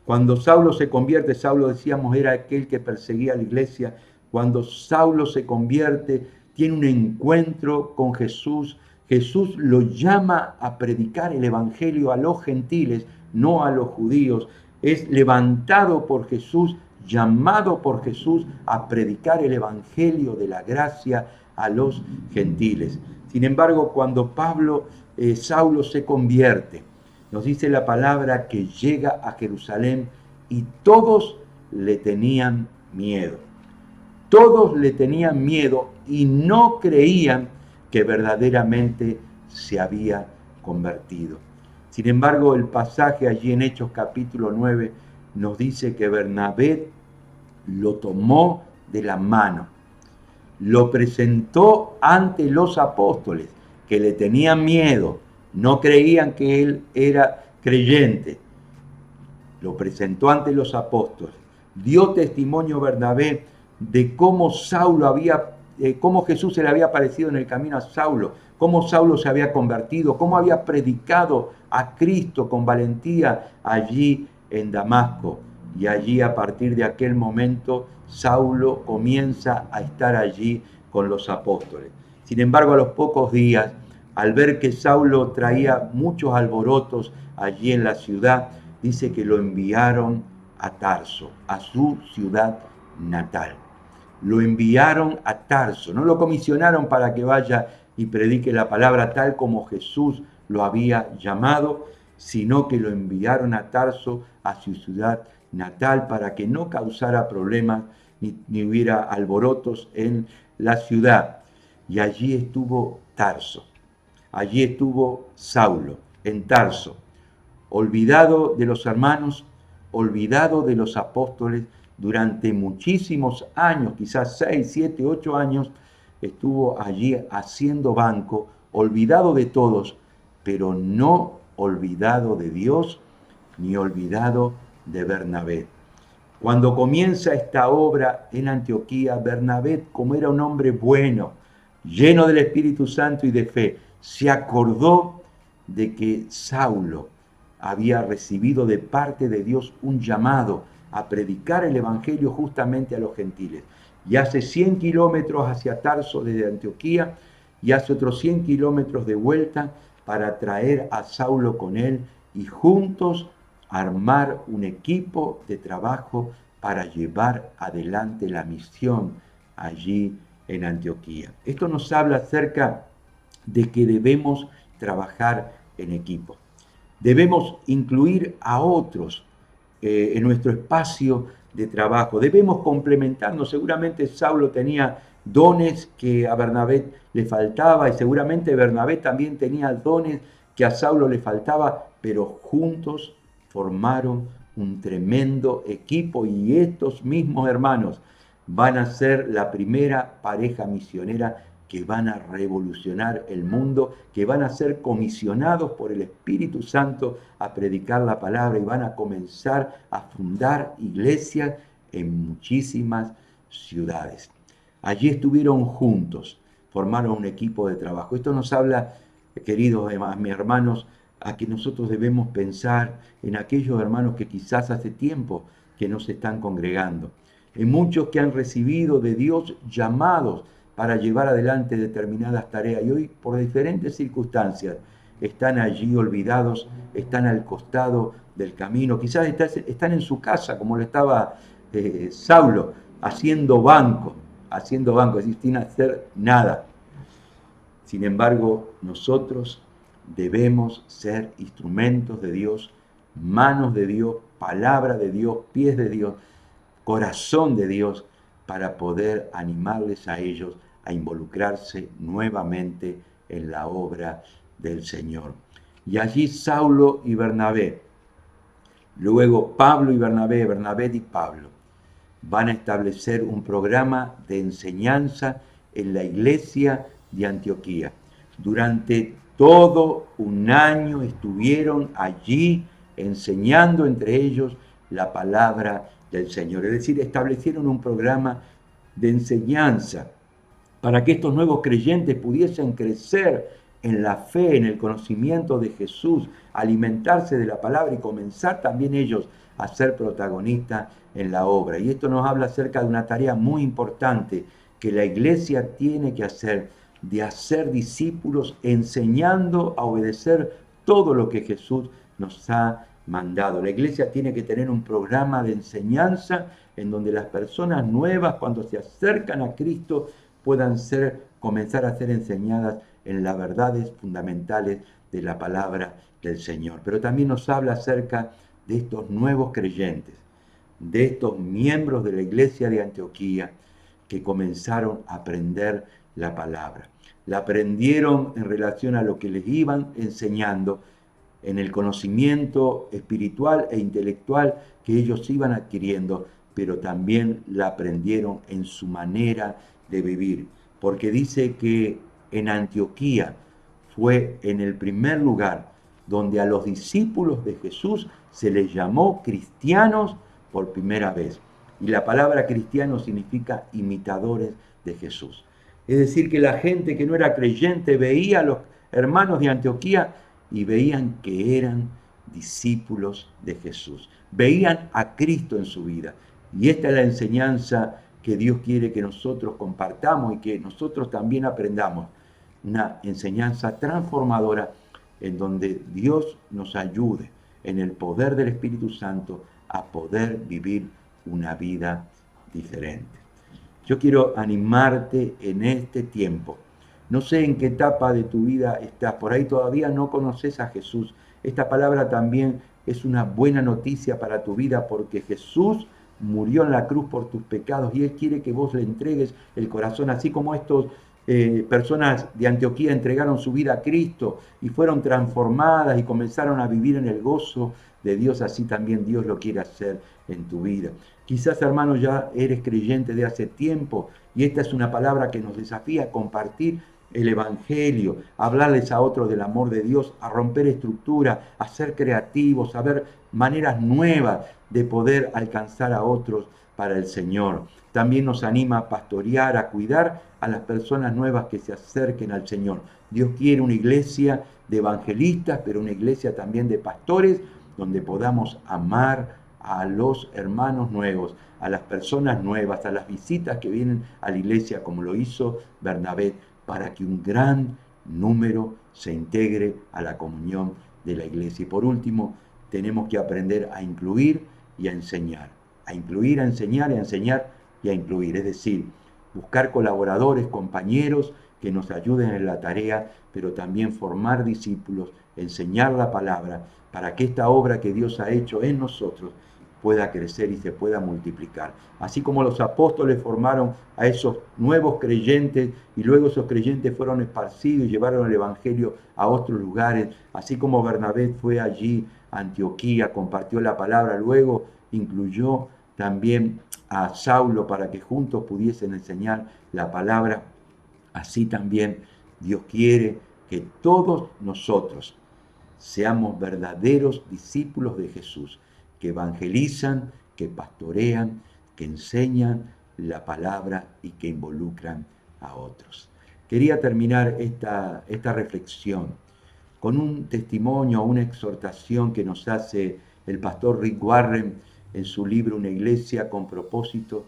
Cuando Saulo se convierte, Saulo, decíamos, era aquel que perseguía a la iglesia. Cuando Saulo se convierte, tiene un encuentro con Jesús. Jesús lo llama a predicar el evangelio a los gentiles, no a los judíos. Es levantado por Jesús, llamado por Jesús a predicar el evangelio de la gracia a los gentiles. Sin embargo, cuando Saulo se convierte, nos dice la palabra que llega a Jerusalén y todos le tenían miedo. Todos le tenían miedo y no creían que verdaderamente se había convertido. Sin embargo, el pasaje allí en Hechos capítulo 9 nos dice que Bernabé lo tomó de la mano, lo presentó ante los apóstoles que le tenían miedo, no creían que él era creyente. Lo presentó ante los apóstoles. Dio testimonio Bernabé de cómo cómo Jesús se le había aparecido en el camino a Saulo, cómo Saulo se había convertido, cómo había predicado a Cristo con valentía allí en Damasco. Y allí, a partir de aquel momento, Saulo comienza a estar allí con los apóstoles. Sin embargo, a los pocos días, al ver que Saulo traía muchos alborotos allí en la ciudad, dice que lo enviaron a Tarso, a su ciudad natal. Lo enviaron a Tarso, no lo comisionaron para que vaya y predique la palabra tal como Jesús lo había llamado, sino que lo enviaron a Tarso, a su ciudad natal, para que no causara problemas ni hubiera alborotos en la ciudad. Y allí estuvo Tarso, allí estuvo Saulo, en Tarso, olvidado de los hermanos, olvidado de los apóstoles. Durante muchísimos años, quizás 6, 7, 8 años, estuvo allí haciendo banco, olvidado de todos, pero no olvidado de Dios, ni olvidado de Bernabé. Cuando comienza esta obra en Antioquía, Bernabé, como era un hombre bueno, lleno del Espíritu Santo y de fe, se acordó de que Saulo había recibido de parte de Dios un llamado a predicar el evangelio justamente a los gentiles. Y hace 100 kilómetros hacia Tarso desde Antioquía y hace otros 100 kilómetros de vuelta para traer a Saulo con él y juntos armar un equipo de trabajo para llevar adelante la misión allí en Antioquía. Esto nos habla acerca de que debemos trabajar en equipo. Debemos incluir a otros en nuestro espacio de trabajo. Debemos complementarnos. Seguramente Saulo tenía dones que a Bernabé le faltaba y seguramente Bernabé también tenía dones que a Saulo le faltaba, pero juntos formaron un tremendo equipo y estos mismos hermanos van a ser la primera pareja misionera que van a revolucionar el mundo, que van a ser comisionados por el Espíritu Santo a predicar la palabra y van a comenzar a fundar iglesias en muchísimas ciudades. Allí estuvieron juntos, formaron un equipo de trabajo. Esto nos habla, queridos mis hermanos, a que nosotros debemos pensar en aquellos hermanos que quizás hace tiempo que no se están congregando, en muchos que han recibido de Dios llamados para llevar adelante determinadas tareas y hoy por diferentes circunstancias están allí olvidados, están al costado del camino, quizás están en su casa como lo estaba Saulo, haciendo banco, es decir, sin hacer nada. Sin embargo, nosotros debemos ser instrumentos de Dios, manos de Dios, palabra de Dios, pies de Dios, corazón de Dios, para poder animarles a ellos a involucrarse nuevamente en la obra del Señor. Y allí Saulo y Bernabé, luego Pablo y Bernabé, Bernabé y Pablo, van a establecer un programa de enseñanza en la iglesia de Antioquía. Durante todo un año estuvieron allí enseñando entre ellos la palabra del Señor. Es decir, establecieron un programa de enseñanza para que estos nuevos creyentes pudiesen crecer en la fe, en el conocimiento de Jesús, alimentarse de la palabra y comenzar también ellos a ser protagonistas en la obra. Y esto nos habla acerca de una tarea muy importante que la iglesia tiene que hacer, de hacer discípulos enseñando a obedecer todo lo que Jesús nos ha mandado. La iglesia tiene que tener un programa de enseñanza en donde las personas nuevas, cuando se acercan a Cristo, puedan comenzar a ser enseñadas en las verdades fundamentales de la palabra del Señor. Pero también nos habla acerca de estos nuevos creyentes, de estos miembros de la iglesia de Antioquía que comenzaron a aprender la palabra. La aprendieron en relación a lo que les iban enseñando, en el conocimiento espiritual e intelectual que ellos iban adquiriendo, pero también la aprendieron en su manera de vivir, porque dice que en Antioquía fue en el primer lugar donde a los discípulos de Jesús se les llamó cristianos por primera vez. Y la palabra cristiano significa imitadores de Jesús. Es decir, que la gente que no era creyente veía a los hermanos de Antioquía y veían que eran discípulos de Jesús. Veían a Cristo en su vida. Y esta es la enseñanza que Dios quiere que nosotros compartamos y que nosotros también aprendamos. Una enseñanza transformadora en donde Dios nos ayude en el poder del Espíritu Santo a poder vivir una vida diferente. Yo quiero animarte en este tiempo. No sé en qué etapa de tu vida estás, por ahí todavía no conoces a Jesús. Esta palabra también es una buena noticia para tu vida porque Jesús murió en la cruz por tus pecados y Él quiere que vos le entregues el corazón, así como estos personas de Antioquía entregaron su vida a Cristo y fueron transformadas y comenzaron a vivir en el gozo de Dios, así también Dios lo quiere hacer en tu vida. Quizás, hermano, ya eres creyente de hace tiempo y esta es una palabra que nos desafía a compartir el Evangelio, a hablarles a otros del amor de Dios, a romper estructuras, a ser creativos, a ver maneras nuevas de poder alcanzar a otros para el Señor. También nos anima a pastorear, a cuidar a las personas nuevas que se acerquen al Señor. Dios quiere una iglesia de evangelistas, pero una iglesia también de pastores, donde podamos amar a los hermanos nuevos, a las personas nuevas, a las visitas que vienen a la iglesia, como lo hizo Bernabé, para que un gran número se integre a la comunión de la iglesia. Y por último, tenemos que aprender a incluir y a enseñar. A incluir, a enseñar, y a enseñar y a incluir. Es decir, buscar colaboradores, compañeros que nos ayuden en la tarea, pero también formar discípulos, enseñar la palabra, para que esta obra que Dios ha hecho en nosotros pueda crecer y se pueda multiplicar. Así como los apóstoles formaron a esos nuevos creyentes y luego esos creyentes fueron esparcidos y llevaron el evangelio a otros lugares, así como Bernabé fue allí a Antioquía, compartió la palabra, luego incluyó también a Saulo para que juntos pudiesen enseñar la palabra. Así también Dios quiere que todos nosotros seamos verdaderos discípulos de Jesús, que evangelizan, que pastorean, que enseñan la palabra y que involucran a otros. Quería terminar esta reflexión con un testimonio, una exhortación que nos hace el pastor Rick Warren en su libro Una iglesia con propósito,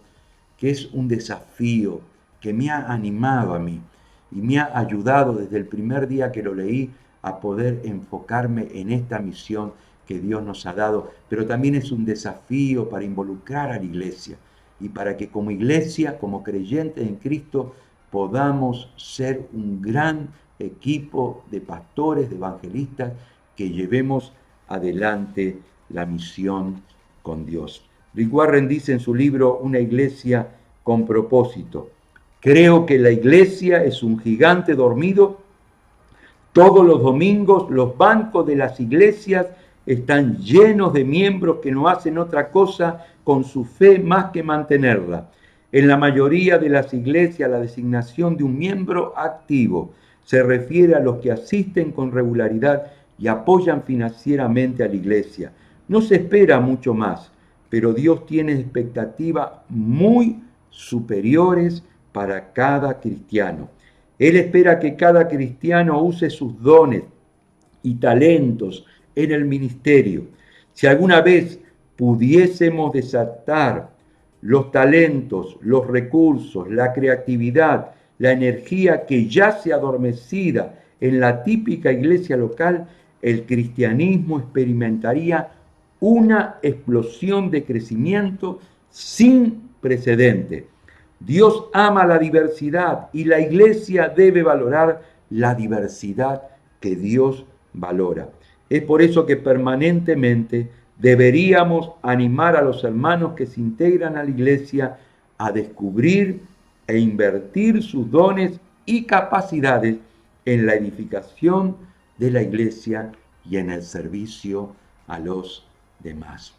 que es un desafío que me ha animado a mí y me ha ayudado desde el primer día que lo leí a poder enfocarme en esta misión que Dios nos ha dado, pero también es un desafío para involucrar a la iglesia y para que como iglesia, como creyentes en Cristo, podamos ser un gran equipo de pastores, de evangelistas, que llevemos adelante la misión con Dios. Rick Warren dice en su libro Una iglesia con propósito: creo que la iglesia es un gigante dormido. Todos los domingos los bancos de las iglesias están llenos de miembros que no hacen otra cosa con su fe más que mantenerla. En la mayoría de las iglesias, la designación de un miembro activo se refiere a los que asisten con regularidad y apoyan financieramente a la iglesia. No se espera mucho más, pero Dios tiene expectativas muy superiores para cada cristiano. Él espera que cada cristiano use sus dones y talentos en el ministerio. Si alguna vez pudiésemos desatar los talentos, los recursos, la creatividad, la energía que yace adormecida en la típica iglesia local, el cristianismo experimentaría una explosión de crecimiento sin precedente. Dios ama la diversidad y la iglesia debe valorar la diversidad que Dios valora. Es por eso que permanentemente deberíamos animar a los hermanos que se integran a la iglesia a descubrir e invertir sus dones y capacidades en la edificación de la iglesia y en el servicio a los demás.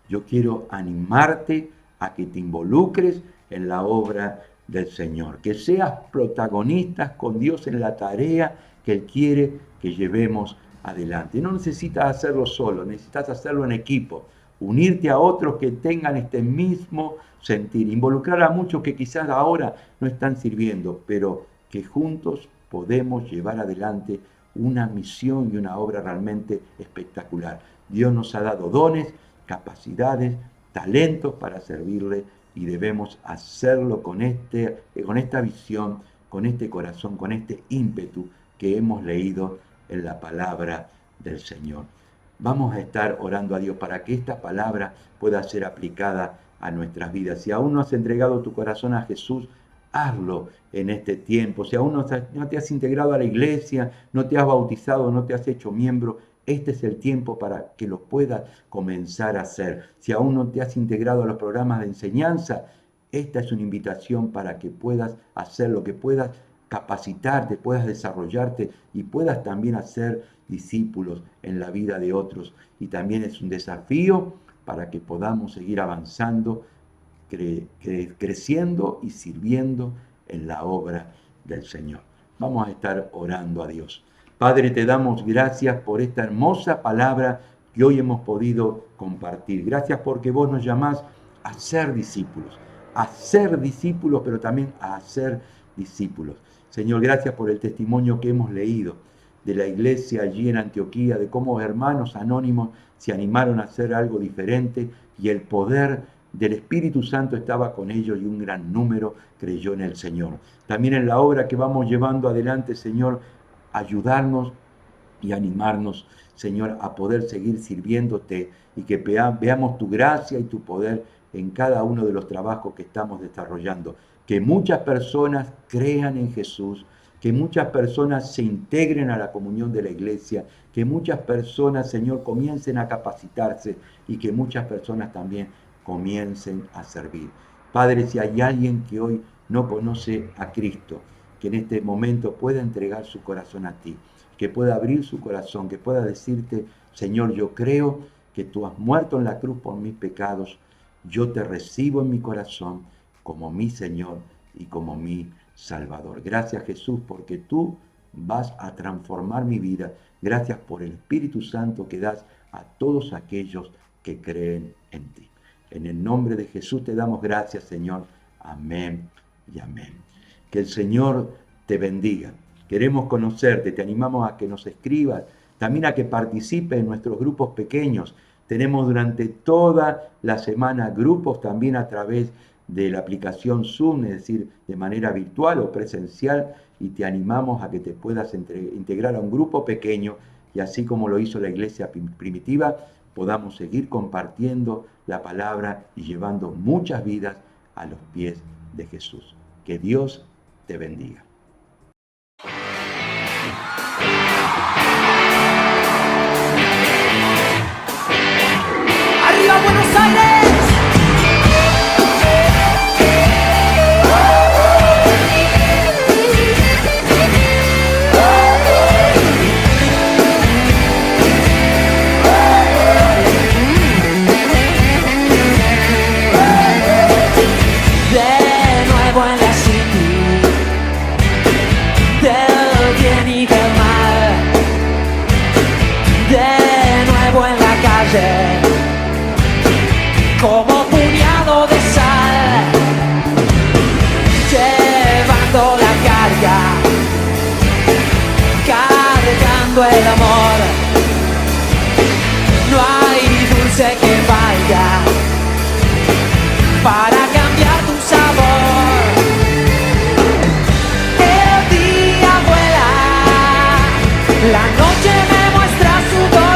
Yo quiero animarte a que te involucres en la obra del Señor, que seas protagonistas con Dios en la tarea que Él quiere que llevemos adelante. No necesitas hacerlo solo, necesitas hacerlo en equipo, unirte a otros que tengan este mismo sentir, involucrar a muchos que quizás ahora no están sirviendo, pero que juntos podemos llevar adelante una misión y una obra realmente espectacular. Dios nos ha dado dones, capacidades, talentos para servirle y debemos hacerlo con esta visión, con este corazón, con este ímpetu que hemos leído en la palabra del Señor. Vamos a estar orando a Dios para que esta palabra pueda ser aplicada a nuestras vidas. Si aún no has entregado tu corazón a Jesús, hazlo en este tiempo. Si aún no te has integrado a la iglesia, no te has bautizado, no te has hecho miembro, este es el tiempo para que lo puedas comenzar a hacer. Si aún no te has integrado a los programas de enseñanza, esta es una invitación para que puedas hacerlo, que puedas capacitarte, puedas desarrollarte y puedas también hacer discípulos en la vida de otros. Y también es un desafío para que podamos seguir avanzando, creciendo y sirviendo en la obra del Señor. Vamos a estar orando a Dios. Padre, te damos gracias por esta hermosa palabra que hoy hemos podido compartir. Gracias porque vos nos llamás a ser discípulos, pero también a hacer discípulos. Señor, gracias por el testimonio que hemos leído de la iglesia allí en Antioquía, de cómo hermanos anónimos se animaron a hacer algo diferente y el poder del Espíritu Santo estaba con ellos y un gran número creyó en el Señor. También en la obra que vamos llevando adelante, Señor, ayudarnos y animarnos, Señor, a poder seguir sirviéndote y que veamos tu gracia y tu poder en cada uno de los trabajos que estamos desarrollando. Que muchas personas crean en Jesús, que muchas personas se integren a la comunión de la iglesia, que muchas personas, Señor, comiencen a capacitarse y que muchas personas también comiencen a servir. Padre, si hay alguien que hoy no conoce a Cristo, que en este momento pueda entregar su corazón a ti, que pueda abrir su corazón, que pueda decirte, Señor, yo creo que tú has muerto en la cruz por mis pecados, yo te recibo en mi corazón como mi Señor y como mi Salvador. Gracias, Jesús, porque tú vas a transformar mi vida. Gracias por el Espíritu Santo que das a todos aquellos que creen en ti. En el nombre de Jesús te damos gracias, Señor. Amén y amén. Que el Señor te bendiga. Queremos conocerte, te animamos a que nos escribas también a que participe en nuestros grupos pequeños. Tenemos durante toda la semana grupos también a través de la aplicación Zoom, es decir, de manera virtual o presencial, y te animamos a que te puedas integrar a un grupo pequeño y así como lo hizo la iglesia primitiva, podamos seguir compartiendo la palabra y llevando muchas vidas a los pies de Jesús. Que Dios te bendiga. ¡Arriba Buenos Aires! Como puñado de sal, llevando la carga, cargando el amor. No hay dulce que valga para cambiar tu sabor. El día vuela, la noche me muestra su dolor.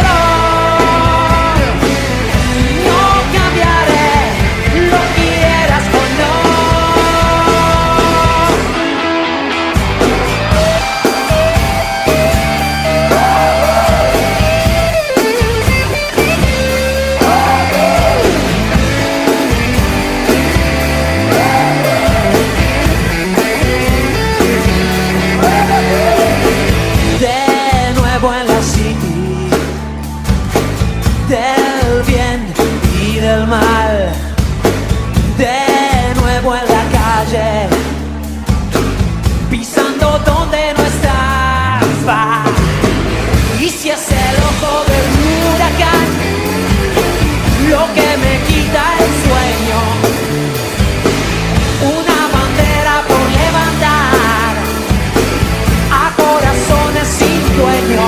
Pisando donde no estaba. Y si es el ojo del huracán lo que me quita el sueño, una bandera por levantar a corazones sin dueño.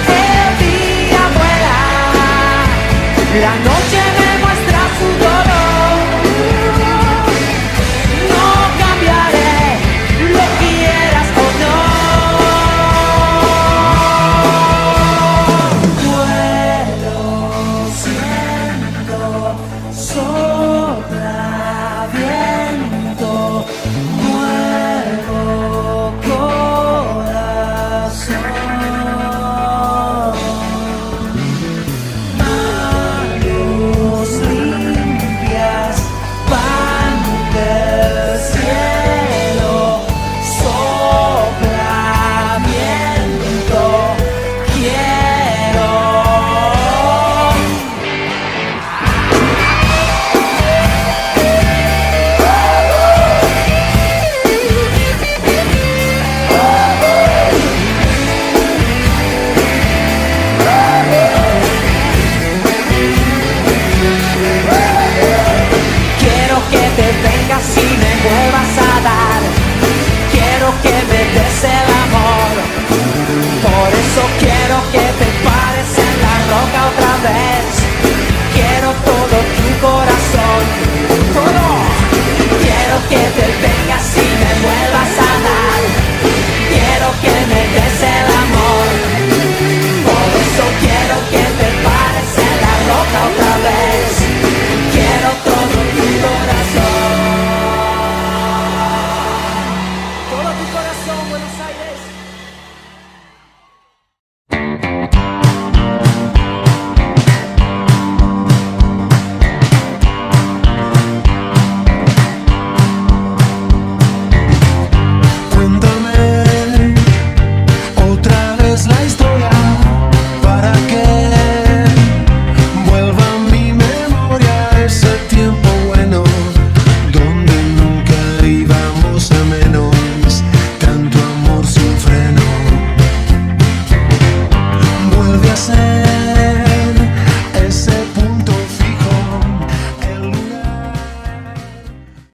El día vuela, la noche me muestra su dolor. Si me mueva